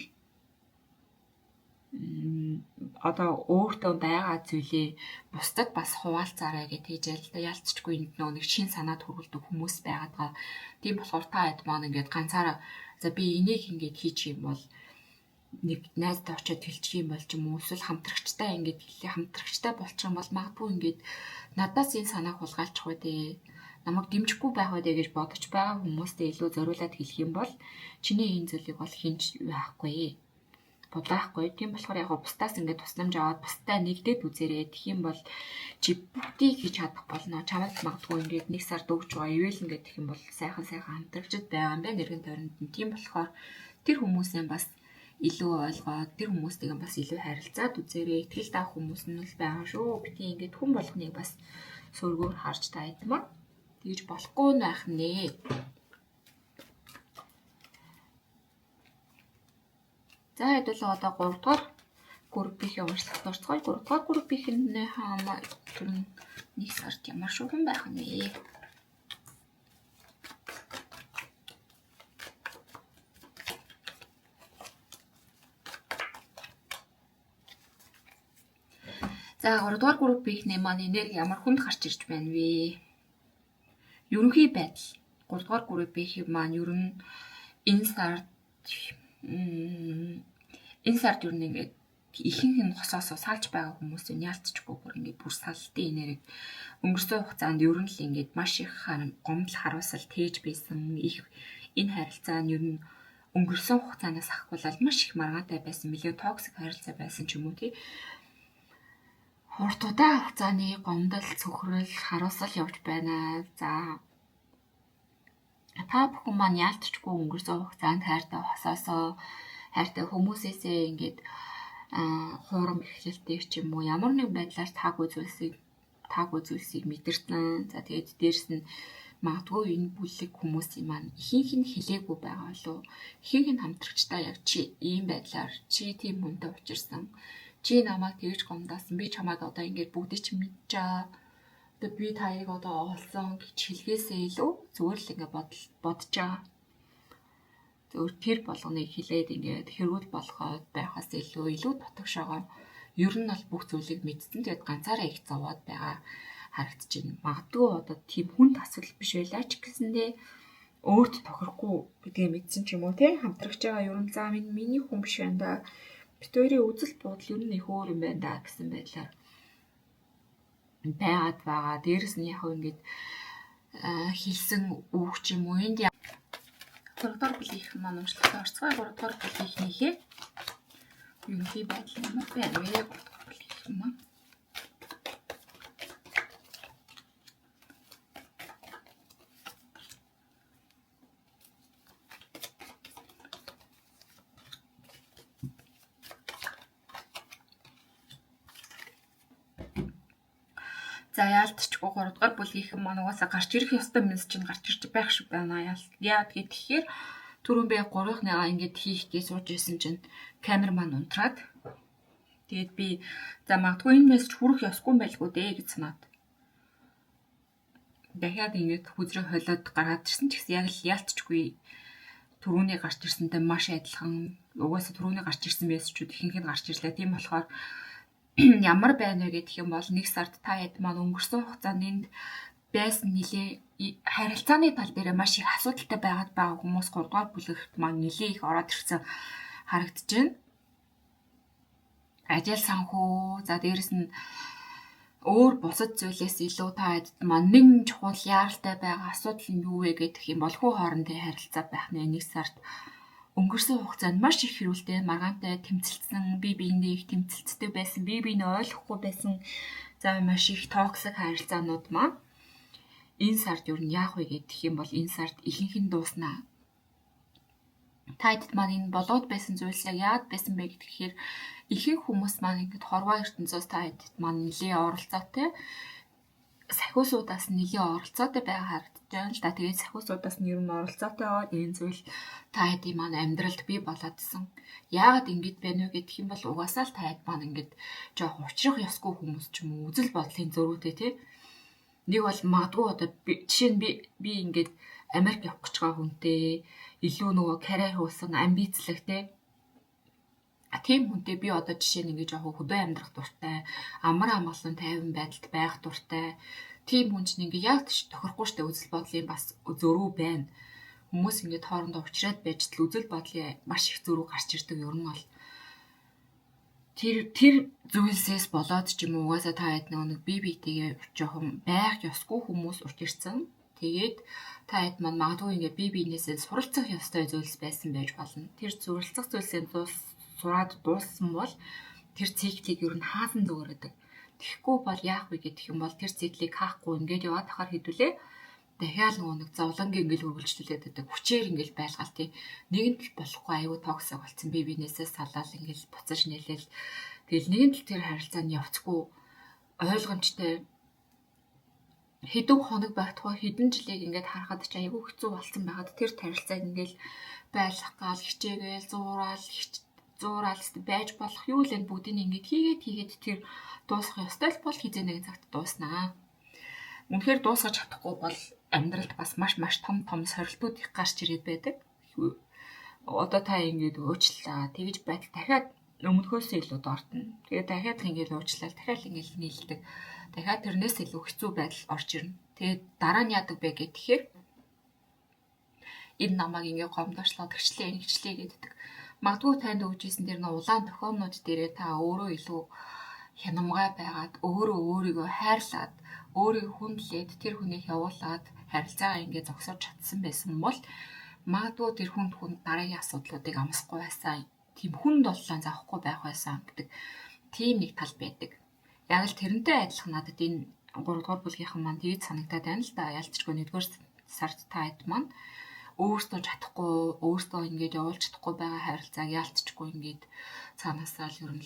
Одоо өөртөө байгаа зүйлээ бусдад бас хуваалцаарай гэж хэлж ялцчихгүй энд нэг шин санаад хөрвүүлдэг хүмүүс байгаадгаа. Тийм болохоор та хэд маань ингээд ганцаараа за би энийг ингээд хийчих юм бол нэг найзтай очиод хэлчих юм бол ч юм уу эсвэл хамтрагчтай ингээд хэлээ хамтрагчтай болчих юм бол магадгүй ингээд надаас энэ санааг хулгайлчих үү дээ. Намайг дэмжихгүй байх үү дээ гэж бодож байгаа хүмүүстэй илүү зориулаад хэлэх юм бол чиний энэ зүйлийг бол хинч яахгүй. Бодлоохгүй. Тийм болохоор яг бусдаас ингээд тусламж аваад бусдаа нэгдээд үзээрэй. Тэгэх юм бол чи бүгдийг хийж чадах болно. Чамд магадгүй ингээд нэг сард өгч байгаа ивэл ингээд гэх юм бол сайхан хамтрагчд байгаа юм байна. Нэргэн тойронд нь. Тийм болохоор тэр хүмүүсээ бас илүү ойлгоод тэр хүмүүстэйгээ бас илүү харилцаад үзээрэй. Итгэл таах хүмүүс нь л байгаа шүү. Бити ингээд хүн болгоныг бас сөргөөр харж таайдмаа. Тэгж болохгүй байх нэ. За хэдүүл одоо 3 дугаар группийн уншлах дурцгай 3 дугаар группийн хаамаа түрн нэг сард ямар шугам байх нэ. За 3 дугаар группийн маань энерги ямар хүнд гарч ирж байна вэ? Ерөнхий байдал 3 дугаар группийн маань ер нь энэ сард ер нь ингээд ихэнх нь хосоосоо салж байгаа хүмүүс нь ялцчихгүй бүр ингээд бүр салтын энерги өнгөрсөн хугацаанд ер нь л ингээд маш их гомдол харуулсал тээж байсан их энэ харилцаа нь ер нь өнгөрсөн хугацаанаас ахгуулаад маш их маргаатай байсан мэлээ токсик харилцаа байсан ч юм уу тий урт удаан хугацааны гомдол цөхрөл харуулсал явж байна. За та бүхэн маань яалтчгүй өнгөрсөн хугацаанд хайртай хосоосоо хайртай хүмүүсээсээ ингээд хуурам эхлэлтэй ч юм уу ямар нэг байдлаар таагүй зүйлсийг мэдэрсэн. За тэгээд дээрэс нь магадгүй энэ бүлэг хүмүүсийн маань ихэнх нь хэлээгүй байгаа болов. Ихэнх нь хамтрагчтай яг чи ийм байдлаар чи тийм хүнтэй учирсан. Чи намайг тэгж гомдоасан. Би чамайг одоо ингээд бүгдийг чи мэдчихээ. Одоо би таяг одоо олсон гэж хэлгээсээ илүү зүгээр л ингээд бодож байгаа. Зөв тэр болгоныг хилээд ингээд хэрэгүүл болгоод байхаас илүү дотогшоогоо ер нь бол бүх зүйлийг мэдсэн. Тэгээд ганцаараа их зовоод байгаа харагдаж байна. Магадгүй одоо тийм хүнд асуудал биш байлаа ч гэсэндээ өөрт тохирохгүй гэдгийг мэдсэн ч юм уу тий хамтрагч байгаа ер нь за миний хүн биш байна да. Бид хоёрын үзэл бодол ер нь их өөр юм байна да гэсэн байдлаар байгаад байгаа. Дээрэс нь яг ингээд хэлсэн үг ч юм уу энд 3 дугаар бүлгийнх маань уншлахад орцгой 3 дугаар бүлгийнхнийхээ ерөнхий байдал юм уу? Яг 3 дугаар бүлгийнх юм аа. За яалтчгүй 3 дугаар бүлгийнхэн маань угаасаа гарч ирэх ёстой юмс чинь гарч ирж байх шиг байна. Яагаад гэхээр түрүүн би 3-ныгаа ингэж хийхдээ сууж исэн чинь камер маань унтраад тэгээд би за магадгүй энэ мессеж хүрэх ёсгүй юм байлгүй дээ гэж санаад дахиад ингэж хүзрээ холиод гараад ирсэн ч гэсэн яг л яалтчгүй түрүүний гарч ирсэнтэй маш адилхан угаасаа түрүүний гарч ирсэн мессежүүд ихэнх нь гарч ирлээ. Тийм болохоор ямар байна вэ гэх юм бол 1 сард та хэд маань өнгөрсөн хугацаанд энд байсан нэлээ харилцааны тал дээр маш их асуудалтай байгаа хүмүүс 3 дугаар бүлэгт маань нэлээ их ороод ирсэн харагдаж байна. Ажил санхүү за дээрэс нь өөр бусад зүйлээс илүү та хэд маань нэг чухал яаралтай байгаа асуудал нь юу вэ гэдэг юм бол хүү хоорондын харилцаа байх нэ 1 сард өнгөрсөн хугацаанд маш их хэрүүлтэй маргаантай тэмцэлсэн, бие биендээ их тэмцэлцдэг байсан, бие биенээ ойлгохгүй байсан за маш их токсик харилцаанууд маань энэ сард юу яах вэ гэх юм бол энэ сард ихэнх нь дууснаа. Тайдд маань энэ болоод байсан зүйлс яг байсан бэ гэхээр ихэнх хүмүүс маань ингээд хорвоо ертөнцөөс тайдд маань нэлээ оролцоотой сахиусуудаас нэлээ оролцоотой байгаа харагдаж байна л да. Тэгээд сахиусуудаас нь ер нь оролцоотой энэ зүйл та хэдийн маань амьдралд бий болоодсэн. Яагаад ингэж байна вэ гэх юм бол угаасаа л та хэд маань ингэж жоох учрах ёсгүй хүмүүс ч юм уу үзэл бодлын зөрүүтэй тий. Нэг бол магадгүй одоо жишээ нь би ингэж Америк явах гэж байгаа хүнтэй илүү нөгөө карьер хуусан амбицлэг тий. Тийм хүнтэй би одоо жишээ нь ингэж яг хөдөө амьдрах дуртай, амар амгалан тайван байдалд байх дуртай. Тийм хүн чинь ингэ яг тохирохгүй штэ үзэл бодлын бас зөрүү байна. Хүмүүс ингэ хоорондоо уулзраад байж л үзэл бодлын маш их зөрүү гарч ирдэг юм бол тэр зүйлсээс болоод ч юм уу угаасаа та хэд нэг бие биетэйгээ жоохон байх ёсгүй хүмүүс урт ирсэн. Тэгээд та хэд маань магадгүй ингэ бие биенээсээ суралцах ёстой зүйлс байсан байж болно. Тэр суралцах зүйлсээ сураад дууссан бол тэр циклийг ер нь хаасан зөөрөдөг. Тэгэхгүй бол яах вэ гэх юм бол тэр циклийг хаахгүй ингээд яваад тахаар хэдүүлээ дахиад нөгөө нэг зовлонгийн ингээл үргэлжлүүлээд байдаг. Хүчээр ингээл байлгаал тий. Нэгэн тал болохгүй аюу токсик болсон бие биенээсээ салаал ингээл буцаж нээлэл. Тэгэл нэгэн тал тэр харилцаанд явцгүй ойлгомжтой хэдэн хоног байтугай хэдэн жилийг ингээд харахад ч аюу хэцүү болсон байгаад тэр харилцааг ингээл байлгах гал хичээгээл зуурал байж болох юу л энэ бүгдийг ингээд хийгээд тэр дуусах ёстой л бол хизээ нэгэн цагт дууснаа. Үнэхээр дуусгаж чадахгүй бол амьдралд бас маш том сорилтууд их гарч ирээд байдаг. Одоо та ингээд уучлаа тэгж байтал дахиад өмнөхөөс илүү доортно. Тэгээд дахиад ингээд уучлаа дахиад ингээд нийлдэг. Дахиад тэрнээс илүү хэцүү байдал орж ирнэ. Тэгээд дараа нь яадаг бэ гэхээр энэ намайг ингээд гомдоочлоо тэгчлээ гэдэг. Магадгүй танд өгчээсэн тэр нэг улаан тохиомнууд дээрээ та өөрөө илүү хянамгай байгаад өөрийгөө хайрлаад өөрийг хүндлээд тэр хүнийг явуулаад харилцаагаа ингээд зогсоож чадсан байсан бол магадгүй тэр хүн дараагийн асуудлуудыг амсахгүй байсан. Тийм хүнд боллоо заахгүй байх байсан гэдэг тийм нэг тал байдаг. Яг л тэрнтэй адилхан надад энэ 3 дугаар бүлгийнхэн маань тэгж санагдаад байна л да. Ялцчгүй 1-р сард та хэд маань өөртөө чадахгүй, өөртөө ингэж явуулж чадахгүй байгаа харилцааг ялцчгүй ингэж цаанаасаа л ер нь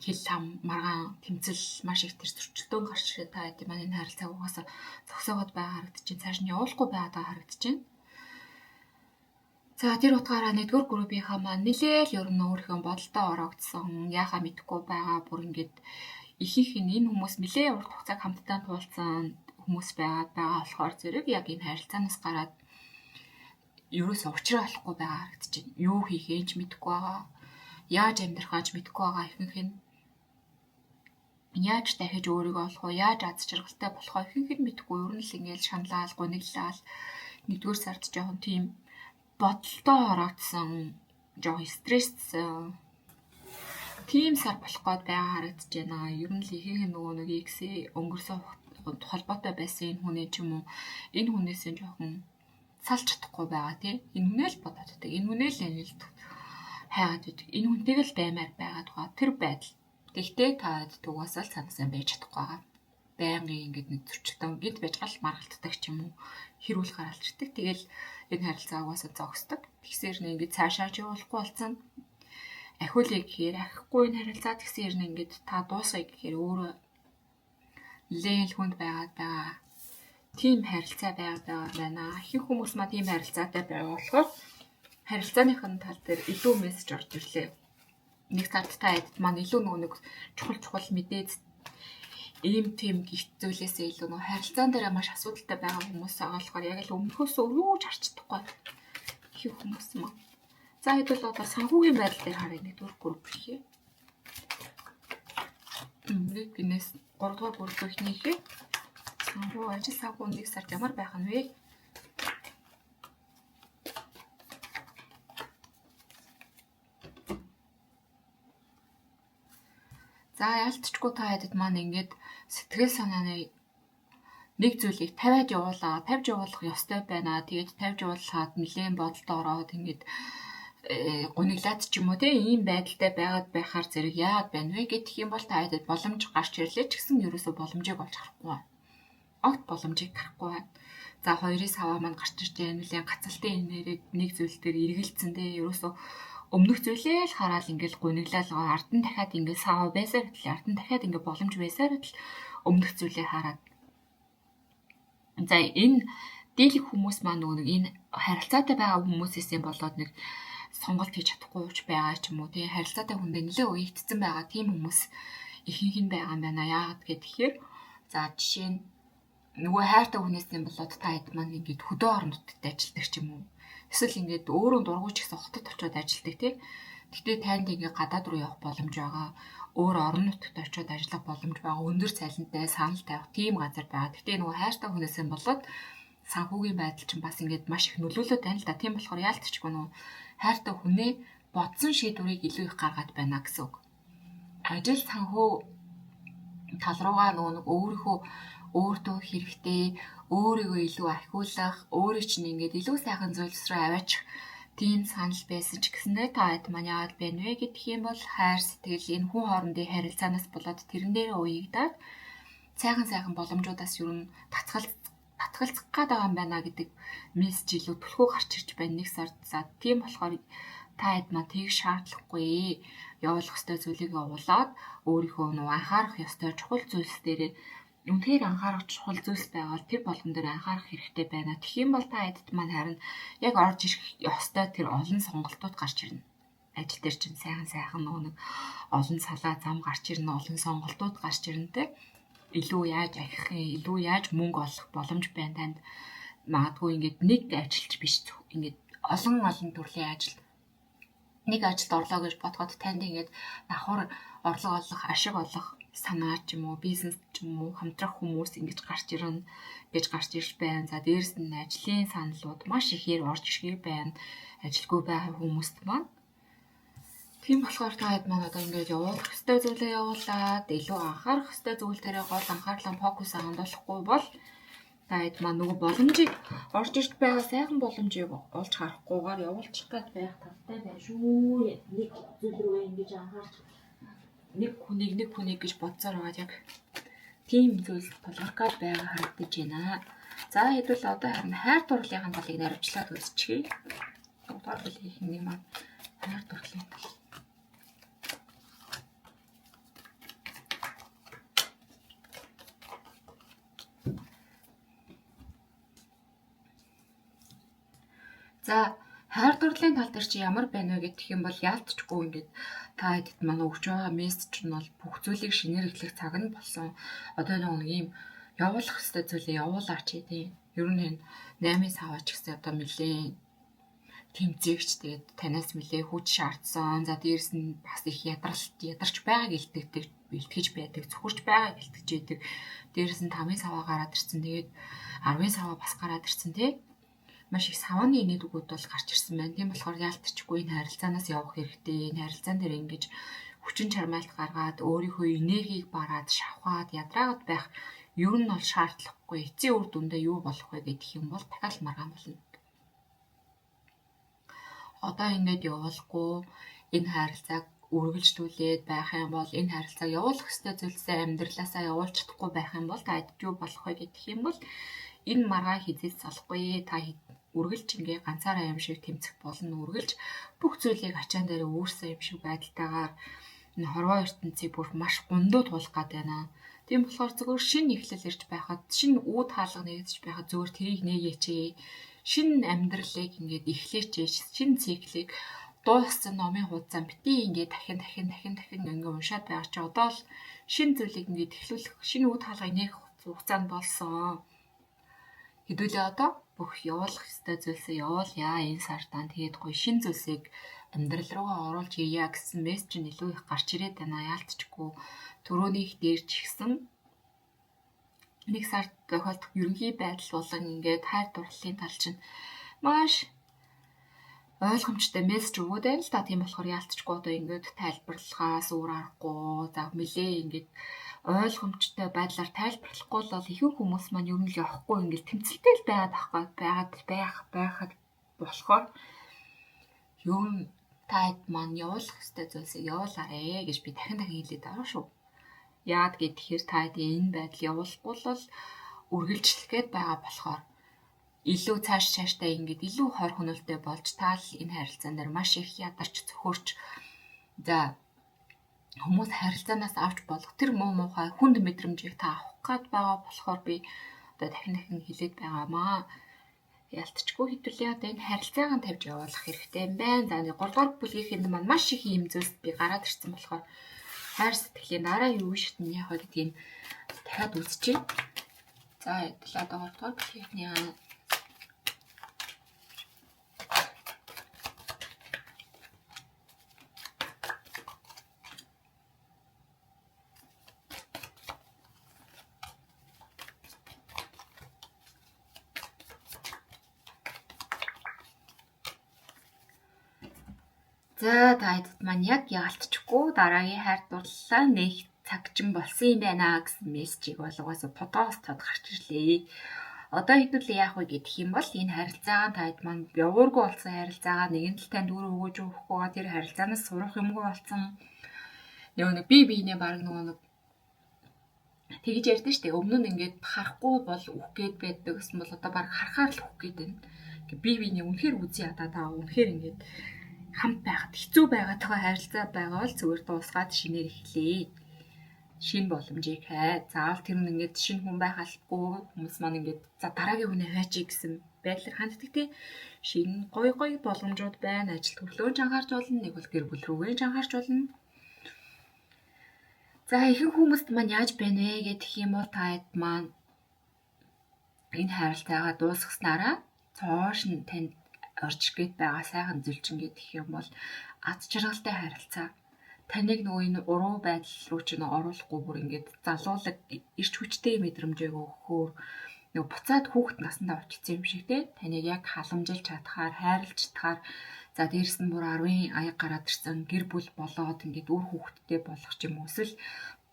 хэл хам маргаан тэмцэл маш их тэр зөрчилдөөн гарч ирээд та хэд маань энэ харилцааг угаасаа зогсоогоод байгаа харагдаж байна. Цааш нь явуулахгүй байгаа харагдаж байна. За тэр утгаараа 1-р группийнхаа маань нэлээл ер нь өөрийнхөө бодолтой ороогдсон. Яхаа мэдэхгүй байгаа бүр ингэж ихэнх нь энэ хүмүүс нэлээ урт хугацааг хамтдаа туулсан хүмүүс байгаа болохоор зэрэг яг энэ харилцаанаас гараад ерөөсөө уучраа олохгүй байгаа харагдаж байна. Юу хийхээ ч мэдэхгүй байгаа. Яаж амьдрахаач мэдэхгүй байгаа ихэнх нь. Яаж дахиж өөрийгөө олох вэ? Яаж аз жаргалтай болох вэ? Ихэнх нь мэдэхгүй. Ер нь л ингээл шаналал, гуниглал 1-р сард жоохон тийм бодолтой ороодсон, жоохон стресс тийм сар болох гээд байгаа харагдаж байна. Ер нь л ихийг нөгөө нэг X өнгөрсөн холбоотой байсан энэ хүний ч юм уу энэ хүнээс нь жоохон салж чадахгүй байгаа тийм. Энэ хүнээ л бодоод байдаг. Энэ хүнээ л энэ л хайгаад байдаг. Энэ хүнтэйг л баймаар байгаад байгаа. Тэр байдал. Тэгтээ таад тугасаал цаанасаа байж чадахгүй байгаа. Байнгын ингэж нэг зөрчилдөөн гид байж гал маргалддаг ч юм уу хэрүүл гаралчдаг. Тэгэл энэ харилцаа угаасаа зогсдог. Тэгсээр нэг ингэж цаашаач явуулахгүй болсон. Ахиулъя гэхээр ахихгүй энэ харилцаа тэгсээр нэг ингэж та дуусгая гэхээр өөрөө лээл хүнд байгаад байгаа. Тим харилцаа байгаад байна. Ихэнх хүмүүс маа тийм харилцаатай байгаа болохоор харилцааныхын тал дээр илүү мессеж орж ирлээ. Нэг цааттай айдад маань илүү нэг чухал мэдээж ийм тийм гихт зүйлээсээ илүү нөгөө харилцаан дээр маш асуудалтай байгаа хүмүүс байгаа болохоор яг л өмнөхөөс юу ч харж чадахгүй их хүмүүс маа. За хэдүүл одоо санхүүгийн байдал дээр харъя нэг дүр групп хийе. Нэг гинээс 3 дугаар групп ихнийхээ санхүү ажил санхүү нэг сард ямар байх нь вэ? За ялцчгүй та хэдэд маань ингээд сэтгэл санааны нэг зүйлийг тавиад тавьж явуулах ёстой байна. Тэгээд тавьж явуулахад нэлээд бодолд ороод ингээд гуниглаад ч юм уу тийм ийм байдалтай байгаад байхаар зэрэг яагаад байна вэ гэх юм бол та хэдэд боломж гарч ирлээ ч гэсэн ерөөсөө боломжийг олж харахгүй байна. Огт боломжийг гарахгүй байна. За хоёрын саваа маань гарч ирж байгаа нэлээд гацалтын нэрийг нэг зүйл дээр эргэлцэндээ ерөөсөө өмнөх зүйлээ л хараад ингээл гуниглаад байгаа. Ард нь дахиад ингээл сав байсаар л ард нь дахиад ингээл боломж байсаар л өмнөх зүйлээ хараад. За энэ дийлэх хүмүүс маань нөгөө нэг энэ харилцаатай байгаа хүмүүсээс болоод нэг сонголт хийж чадахгүй ч байгаа ч юм уу тий харилцаатай хүндээ нэлээд уягдсан байгаа тийм хүмүүс ихэнх нь байгаа юм байна. Яагаад гэхээр за жишээ нь нөгөө хайртай хүнээс болоод та хэд маань ингээд хөдөө орон нутагт ажилладаг ч юм уу. Эсвэл ингээд өөрөө дургуйч гэсэн хотод очиод ажилладаг тий. Гэтэ танд ингээд гадаад руу явах боломж байгаа. Өөр орон нутагт очиод ажиллах боломж байгаа. Өндөр цалинтай санал тавих тийм газар байгаа. Гэтэ нөгөө хайртай хүнээс болоод санхүүгийн байдал чинь бас ингээд маш их нөлөөлөд байна л да. Тийм болохоор яалтчгүй нөгөө хайртай хүнээ бодсон шийдвэрийг илүү их гаргаад байна гэсэн үг. Ажил санхүү тал руугаа нөгөө өөрийнхөө өөртөө хэрэгтэй, өөрийгөө илүү ахиулах, өөрийг чинь ингээд илүү сайхан зүйлс рүү аваачих тийм санал байсан ч гэсэндээ та хэд маань яагаад байна вэ гэх юм бол хайр сэтгэл энэ хүн хоорондын харилцаанаас болоод тэрэн дээр уягдаад сайхан боломжуудаас юу н татгалзах гээд байгаа юм байна гэдэг мессеж илүү түлхүү гарч ирж байна нэг сард. За тийм болохоор та хэд маань тийг шаардлагагүй явуулах ёстой зүйлийг явуулаад өөрийнхөө нөгөө анхаарах ёстой чухал зүйлс дээрээ үнэхээр анхаарах чухал зүйлс байгаад тэр болгон дээр анхаарах хэрэгтэй байна. Тэгэх юм бол та хэдд маань харин яг орж ирэх ёстой тэр олон сонголтууд гарч ирнэ. Ажил дээр чинь сайхан нөгөө нэг олон салаа зам гарч ирнэ, олон сонголтууд гарч ирнэ. Илүү яаж ахих юм, илүү яаж мөнгө олох боломж байна танд. Магадгүй ингээд нэг ажилч биш ингээд олон төрлийн ажил. Нэг ажилд орлоо гэж бодоход танд ингээд давхар орлого олох, ашиг олох санаа ч юм уу, бизнес ч юм уу, хамтрах хүмүүс ингэж гарч ирж байна. За дээрэс нь ажлын саналууд маш ихээр орж ирэх байна. Ажилгүй байгаа хүмүүст маань. Тийм болохоор та хэд маань одоо ингэж явуулах ёстой зүйлээ явуулаад илүү анхаарах ёстой зүйл дээр гол анхаарлаа фокус хандуулахгүй бол та хэд маань нөгөө боломжийг орж ирж байгаа сайхан боломжийг олж харахгүйгээр явуулчих гээд байх талтай байна шүү. Нэг зүйл рүү ингэж анхаарч нэг хүнийг гэж бодсоор байгаа яг тийм зүйл толгоркад байгаа харагдаж байна. За хэдүүл одоо харин хайр дурлалын талыг наривчлаад үзчихье. Дугаар бүлгийн нэг маань хайр дурлалын тал. За хайр дурлалын тал дээр чи ямар байна вэ гэх юм бол яалтчгүй ингээд та хэдд манай өгч байгаа мессеж нь бол бүх зүйлийг шинээр эхлэх цаг нь болсон. Одоо нэг ийм явуулах хэвээр зүйлээ явуулаач тийм. Ер нь 8-ын саваач гэсэн одоо нэлээ тэмцээгч тэгээд танаас нэлээ хүч шаардсан. За дээрэс нь бас их ядарч байгааг илтгэж байдаг, зөвхөрч байгааг илтгэж байдаг. Дээрэс нь 5-ын саваа гараад ирсэн. Тэгээд 10-ын саваа бас гараад ирсэн тийм. Маш их савааны инээдүгүүд бол гарч ирсэн байна. Тийм болохоор яалтчгүй энэ харилцаанаас явах хэрэгтэй. Энэ харилцаан дээр ингэж хүчин чармайлт гаргаад өөрийнхөө энергийг бараад шавхаад ядраагаад байх ер нь бол шаардлагагүй. Эцсийн үр дүндээ юу болох вэ гэх юм бол дахиад маргаан болно. Одоо ингэж явуулахгүй энэ харилцааг үргэлжлүүлээд байх юм бол энэ харилцааг явуулах ёстой зүйлсээ амьдралаасаа явуулж чадахгүй байх юм бол та юу болох вэ гэх юм бол энэ маргаа хизээс салахгүй. Та үргэлж ингээ ганцаараа юм шиг тэмцэх болно. Үргэлж бүх зүйлийг ачаан дээр өөрсөө юм шиг байдалтайгаар энэ хорвоо ертөнцийг бүр маш гундуу туулах гээд байна. Тийм болохоор зөвхөн шинэ эхлэл ирж байхад, шинэ үүд хаалга нэгдэж байхад зөвхөн тэрийг нээгээч. Шинэ амьдралыг ингээд эхлээч. Шинэ циклийг дууссан номын хуудасаа битгий ингээд дахин ингээд уншаад байгаа чи одоо л шинэ зүйлийг ингээд эхлүүлэх, шинэ үүд хаалгыг нээх хугацаанд болсон. Хэдүүлээ одоо бүх явуулах ёстой зүйлсээ явуулъя энэ сартаа. Тэгээд гоё шинэ зүйлсийг амьдрал руугаа оруулж ийя гэсэн мессеж нь илүү их гарч ирээд байна. Яалтчгүй төрөөнийх дээр ч ихсэн нэг сард тохиолдох ерөнхий байдал болон ингээд хайр дурлалын тал чинь маш ойлгомжтой мессеж өгөөд байл та. Тийм болохоор яалтчгүй одоо ингээд тайлбарлахаас өөр аргагүй. За нэлээ ингээд ойлгомжтой байдлаар тайлбарлахгүй бол ихэнх хүмүүс маань ер нь л явахгүй ингээд тэмцэлтэй л байхад болохоор ер нь таад маань явуулах ёстой зүйлсээ явуулаарэ гэж би дахин хэлээд байгаа шүү. Яад гэхээр таад энэ байдал явуулахгүй бол үргэлжлэхэд байгаа болохоор илүү цааштай ингээд илүү хор хөнөөлтэй болж таал энэ харилцаан дээр маш их ядарч цөхөрч за хүмүүс харилцаанаас авч болох тэр муухай хүнд мэдрэмжийг та авах гад байгаа болохоор би одоо дахин хэлээд байгаамаа. Ялтчгүй хэдүүлээ одоо энэ харилцааг нь тавьж явуулах хэрэгтэй юм байна. За 3 дугаар бүлгийнхэнд маань маш их юм зүйлс би гараад ирсэн болохоор хайр сэтгэлийн дараа юу шигтэн яг гэдгийг дахиад үзчихье. За хэдүүлээ одоо 3 дугаар бүлгийнхний за таад маань яг яалтчгүй дараагийн хайр дурлалаа нэг цагчин болсон юм байна гэсэн мессежийг болгоосо подкастад гарч ирлээ. Одоо хэдүүлээ яах вэ гэх юм бол энэ харилцаагаа таад маань явуургүй болсон харилцаагаа нэгэн тал танд үр өгөөж өгөхгүй тэр харилцаанаас сурах юмгүй болсон. Нэг биенээ баг нэг тэгж ярьдэн штэ. Өмнө нь ингээд харахгүй бол үх гээд байдаг гэсэн бол одоо баг харахаар л үх гээд байна. Биенээ үнэхээр үзий ядаа таа үнэхээр ингээд хамт байхад хэцүү байгаа тохиол харилцаа байгаа бол зүгээр дуусгаад шинээр эхлэе. Шинэ боломжийг хай. Заавал тэр нь ингээд шинэ хүн байх албагүй хүмүүс маань ингээд за дараагийн хүнээ хайчих гэсэн байдлаар ханддаг тий. Шинэ гоё боломжууд байна. Ажил төрлөөж анхаарч болно. Нэг бол гэр бүл рүүгээ анхаарч болно. За ихэнх хүмүүст маань яаж байна вэ гэх юм бол таад маань энэ харилцаагаа дуусгаснараа цоош нь танд орж гээд байгаа сайхан зүйлчин гэх юм бол аз жаргалтай харилцаа. Таныг нөгөө энэ уруу байдал руу ч оруулахгүй бүр ингээд залуулаг ирч хүчтэй мэдрэмжээг өгөхөөр нөгөө буцаад хүүхэд насандаа очсон юм шиг те. Таныг яг халамжилж чадхаар, хайрлж чадхаар за дээрэс нь бүр 10 аяг гараад ирсэн гэр бүл болоод ингээд үр хүүхэдтэй болох ч юм уу эсвэл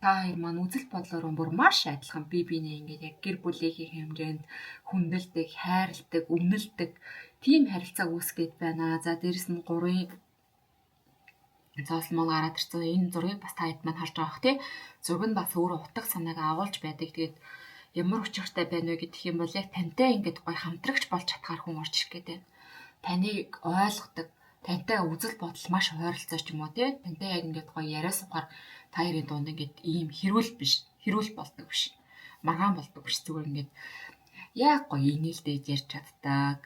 та хоёр маань үзэл бодлоор бүр маш адилхан биенээ ингээд яг гэр бүлийнхээ хэмжээнд хүндэлдэг, хайрладаг, үнэлдэг тийм харилцаа үүсгээд байна. За дээрэс нь 3-ын цаасан маань гараад ирсэн. Энэ зургийг бас та хэд маань харж байгаа бох тий. Зураг нь бас өөрөө утга санааг агуулж байдаг. Тэгээд ямар учиртай байна вэ гэдэг юм бол яг тантай ингээд гоё хамтрагч болж чадхаар хүн орж ирэх гэдэг. Таныг ойлгодог, тантай үзэл бодол маш ойролцоо ч юм уу тий. Тантай яг ингээд гоё яриа сухаар та хоёрын дунд ингээд ийм хэрүүл болдог биш. Маргаан болдог биш. Зүгээр ингээд яг гоё инээлдэж ярьж чаддаг.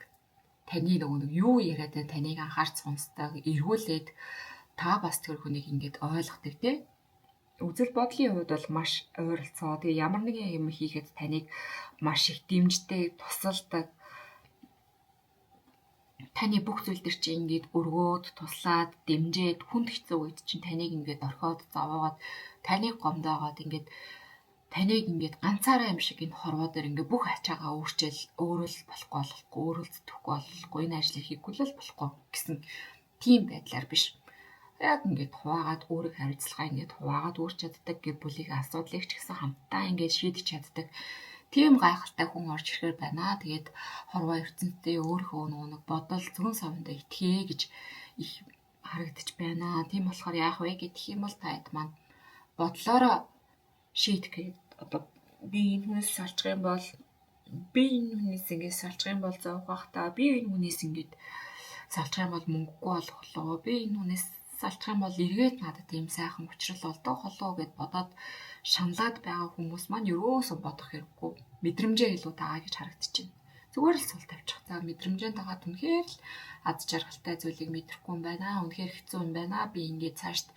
Таны нэг юу яриад байна таныг анхаарч сонсдог, эргүүлээд та бас тэр хүнийг ингээд ойлгодог тий. Үзэл бодлын хувьд бол маш ойролцоо. Тэгээ ямар нэгэн юм хийхэд таныг маш их дэмждэг, тусалдаг. Таны бүх зүйл төр чинь ингээд өргөөд, туслаад, дэмжээд хүнд хэцүү үед чинь таныг ингээд орхиод, зовоогоод, таныг гомдоогоод ингээд таныг ингээд ганцаараа юм шиг энэ хорвоо дээр ингээд бүх ачаагаа өөрчил өөрөө л болохгүй, өөрөө л зүтгэхгүй болохгүй, энэ ажлыг хийхгүй л болохгүй гэсэн тийм байдлаар биш. Яг ингээд хуваагаад өөрийг харилцалгаа ингээд хуваагаад өөрч чаддаг гэр бүлийн асуудлыг ч гэсэн хамтдаа ингээд шийдэж чаддаг. Тийм гайхалтай хүн орж ирэхээр байна. Тэгээд хорвоо ертөнцийн өөрийнхөө нэг бодол зүүн совиндоо итгэе гэж их харагдаж байна. Тийм болохоор яах вэ гэх юм бол таад маань бодлороо шийдэх. Одоо би энэ хүнээс салчих юм бол би энэ хүнээс ингээд салчих юм бол зовх бах та. Би энэ хүнээс ингээд салчих юм бол мөнгөгүй болох болоо. Би энэ хүнээс салчих юм бол эргээд надад ийм сайхан учрал олдох болоо гэд бодоод шаналаад байгаа хүмүүс маань ерөөсөө бодох хэрэггүй. Мэдрэмжээ илүү дагаа гэж харагдчихэв. Зүгээр л сул тавьчих. За мэдрэмжээ дагаад үнэхээр л ад жаргалтай зүйлийг мэдрэхгүй юм байна. Үнэхээр хэцүү юм байна. Би ингээд цаашд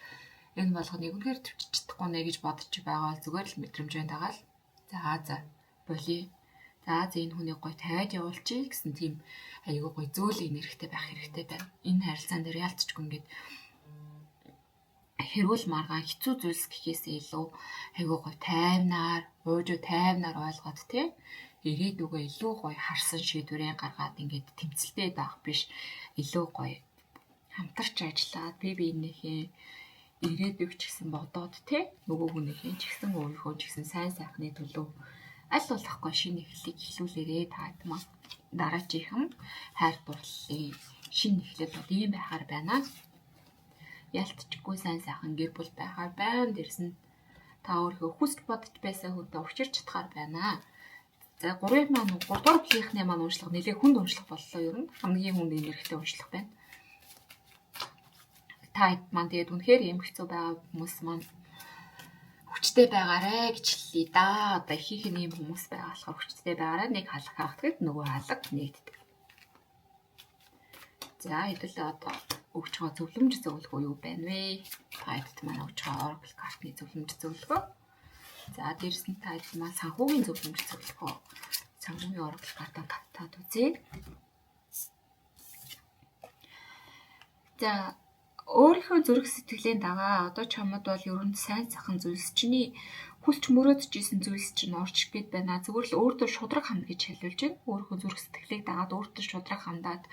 энэ болгоныг үнэхээр төвчж чадахгүй нэ гэж бодож байгаа. Зүгээр л мэдрэмжээ дагаал. За болий. За энэ хүнийг гоё тавиад явуулчих гэсэн тийм айгүй гоё зөөлөн энергитэй байх хэрэгтэй байна. Энэ харилцаан дээр яалтчгүй ингээд хэрүүл маргаан хэцүү зүйлс гэхээсээ илүү айгүй гоё тайвнаар, уужуу тайвнаар ойлгоод тий ирээдүгөө илүү гоё харсан шийдвэрээ гаргаад ингээд тэмцэлтэй байх биш. Илүү гоё хамтарч ажиллаад биенийхээ ирээдүг ч гэсэн бодоод тий нөгөө хүнийхээ ч гэсэн өөрийнхөө ч гэсэн сайн сайхны төлөө аль болохгүй шинэ эхлэлийг эхлүүлээрээ таадмаа дараачихын хайр дурлалын шинэ эхлэл бод ийм байхаар байна. Ялтчгүй сайн сайхан гэр бүл байхаар байна. Дэрс нь та өөрийнхөө хүсч бодож байсан хүнтэй уулзч чадхаар байна. За 3 дугаар бүлийнхний маань уншлага нэлээд хүнд уншлага боллоо ер нь. Хамгийн хүнд энергитэй уншлага байна. Та хэд маань тэгээд үнэхээр юм хэцүү байгаа хүмүүс маань хүчтэй байгаарэ гэж хэллий да. Одоо их юм хүмүүс байгаа болохоор хүчтэй байгаарэ нэг халах хаахад нөгөө халаг нэгддэг. За хэдүүлээ одоо өгч байгаа зөвлөмж зөвлөгөө юу байна вэ? Тайдт маань өгч байгаа Oracle картны зөвлөмж зөвлөгөө. За дээрс нь тайд маань санхүүгийн зөвлөмж зөвлөгөө. Санхүүгийн Oracle картаа тавтаад үзье. За өөрийнхөө зүрх сэтгэлийн дагаа одоо чамд бол ер нь сайн сайхан зүйлс чиний хүлч мөрөөдөжсэн зүйлс чинь орч гээд байна. Зүгээр л өөртөө шудраг хам гэж хэлүүлж байна. Өөрийнхөө зүрх сэтгэлийг дагаад өөртөө шудраг хамдаад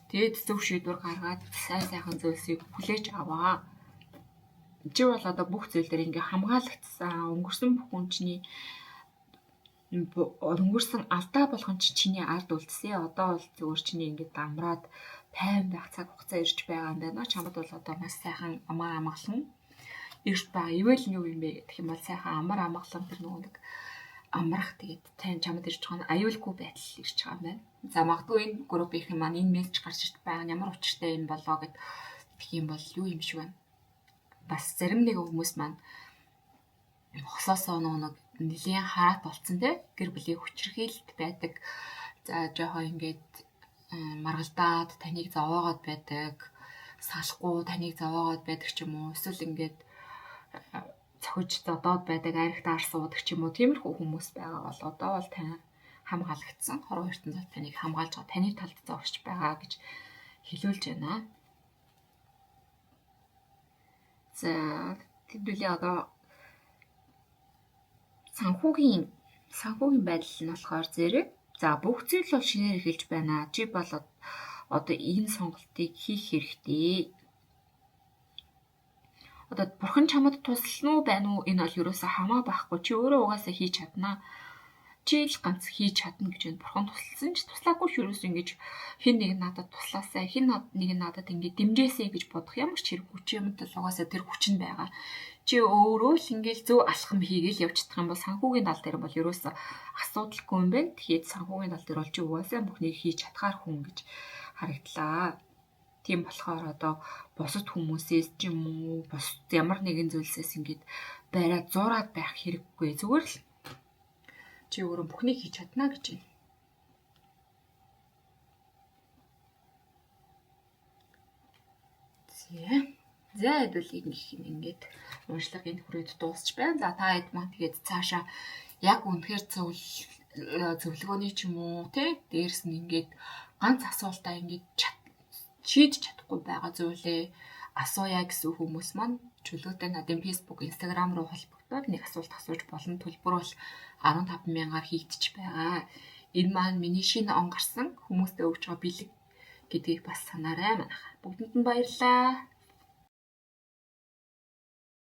тэгээд зөв шийдвэр гаргаад сайн сайхан зүйлсийг хүлээж аваа. Чи бол одоо бүх зүйл дээр ингээ хамгаалагдсан. Өнгөрсөн бүх үнчний өнгөрсөн алдаа болгон чиний ард үлдсэн. Одоо бол зүгээр чиний ингээ дамраад тайван байх цаг хугацаа ирж байгаа юм байна. Чамд бол одоо маш сайхан амар амгалан ирж байгаа. Ивэл нь юу юм бэ гэх юм бол сайхан амар амгалан тэр нөгөө нэг амрах тэгээд тань чамд ирж байгаа нь аюулгүй байдал ирж байгаа юм байна. За магадгүй энэ группийн маань энэ мессеж гарч ирж байгаа нь ямар учиртай юм болоо гэд гэх юм бол юу юм шиг байна. Бас зарим нэг хүмүүс маань хосоосоо нэг нэлийн хараат болцсон те гэр бүлийн хүчирхийлэлт байдаг. За жоохон ингээд маргалдаад таныг зовоогоод байдаг, салахгүй таныг зовоогоод байдаг ч юм уу. Эсвэл ингээд цохиж зодоод байдаг, архит ар суудаг ч юм уу. Тиймэрхүү хүмүүс байгаа бол одоо бол тань хамгаалагдсан. Хорвоо ертөнцид таныг хамгаалж байгаа, таны талд зогсож байгаа гэж хэлүүлж байна. За тэдүүлээ одоо санхүүгийн байдал нь болохоор зэрэг. За бүх зүйл бол шинээр эхэлж байна. Чи бол одоо энэ сонголтыг хийх хэрэгтэй. Одоо бурхан чамд туслана уу байна уу? Энэ бол юусаа хамаа байхгүй. Чи өөрөө угаасаа хийж чаднаа. Чи л ганц хийж чадна гэж байна. Бурхан тусласан ч туслаагүй ч юус ингэж хэн нэг надад туслаасаа, хэн нэг надад ингэ дэмжээсэй гэж бодох ямар ч хэрэггүй. Чи юмд л угаасаа тэр хүч нь байгаа. Чи өөрөө л ингээл зөв алхам хийгээл явчихдаг юм бол санхүүгийн тал дээр бол ерөөсө асуудалгүй юм байна. Тэгэхээр санхүүгийн тал дээр бол чи угаасаа бүхнийг хийж чадхаар хүн гэж харагдлаа. Тийм болохоор одоо бусад хүмүүсээс ч юм уу бус ямар нэгэн зүйлсээс ингээд байраад зураад байх хэрэггүй. Зүгээр л чи өөрөө бүхнийг хийж чадна гэж байна. За хэдүүлээ ингээд уншлага энэ хүрээд дуусч байна. За та хэд маань тэгээд цаашаа яг үнэхээр зөвлөгөөний ч юм уу тий дээрс нь ингээд ганц асуултаа ингээд шийдэж чадахгүй байгаа зүйлээ асууя гэсэн хүмүүс маань чөлөөтэй надын Facebook, Instagram руу холбогдоод нэг асуулт асууж болно. Төлбөр бол 15,000-аар хийгдэж байгаа. Энэ маань миний шинэ он гарсан хүмүүстэй өгч байгаа бэлэг гэдгийг бас санаарай манайха. Бүгдэнд нь баярлалаа.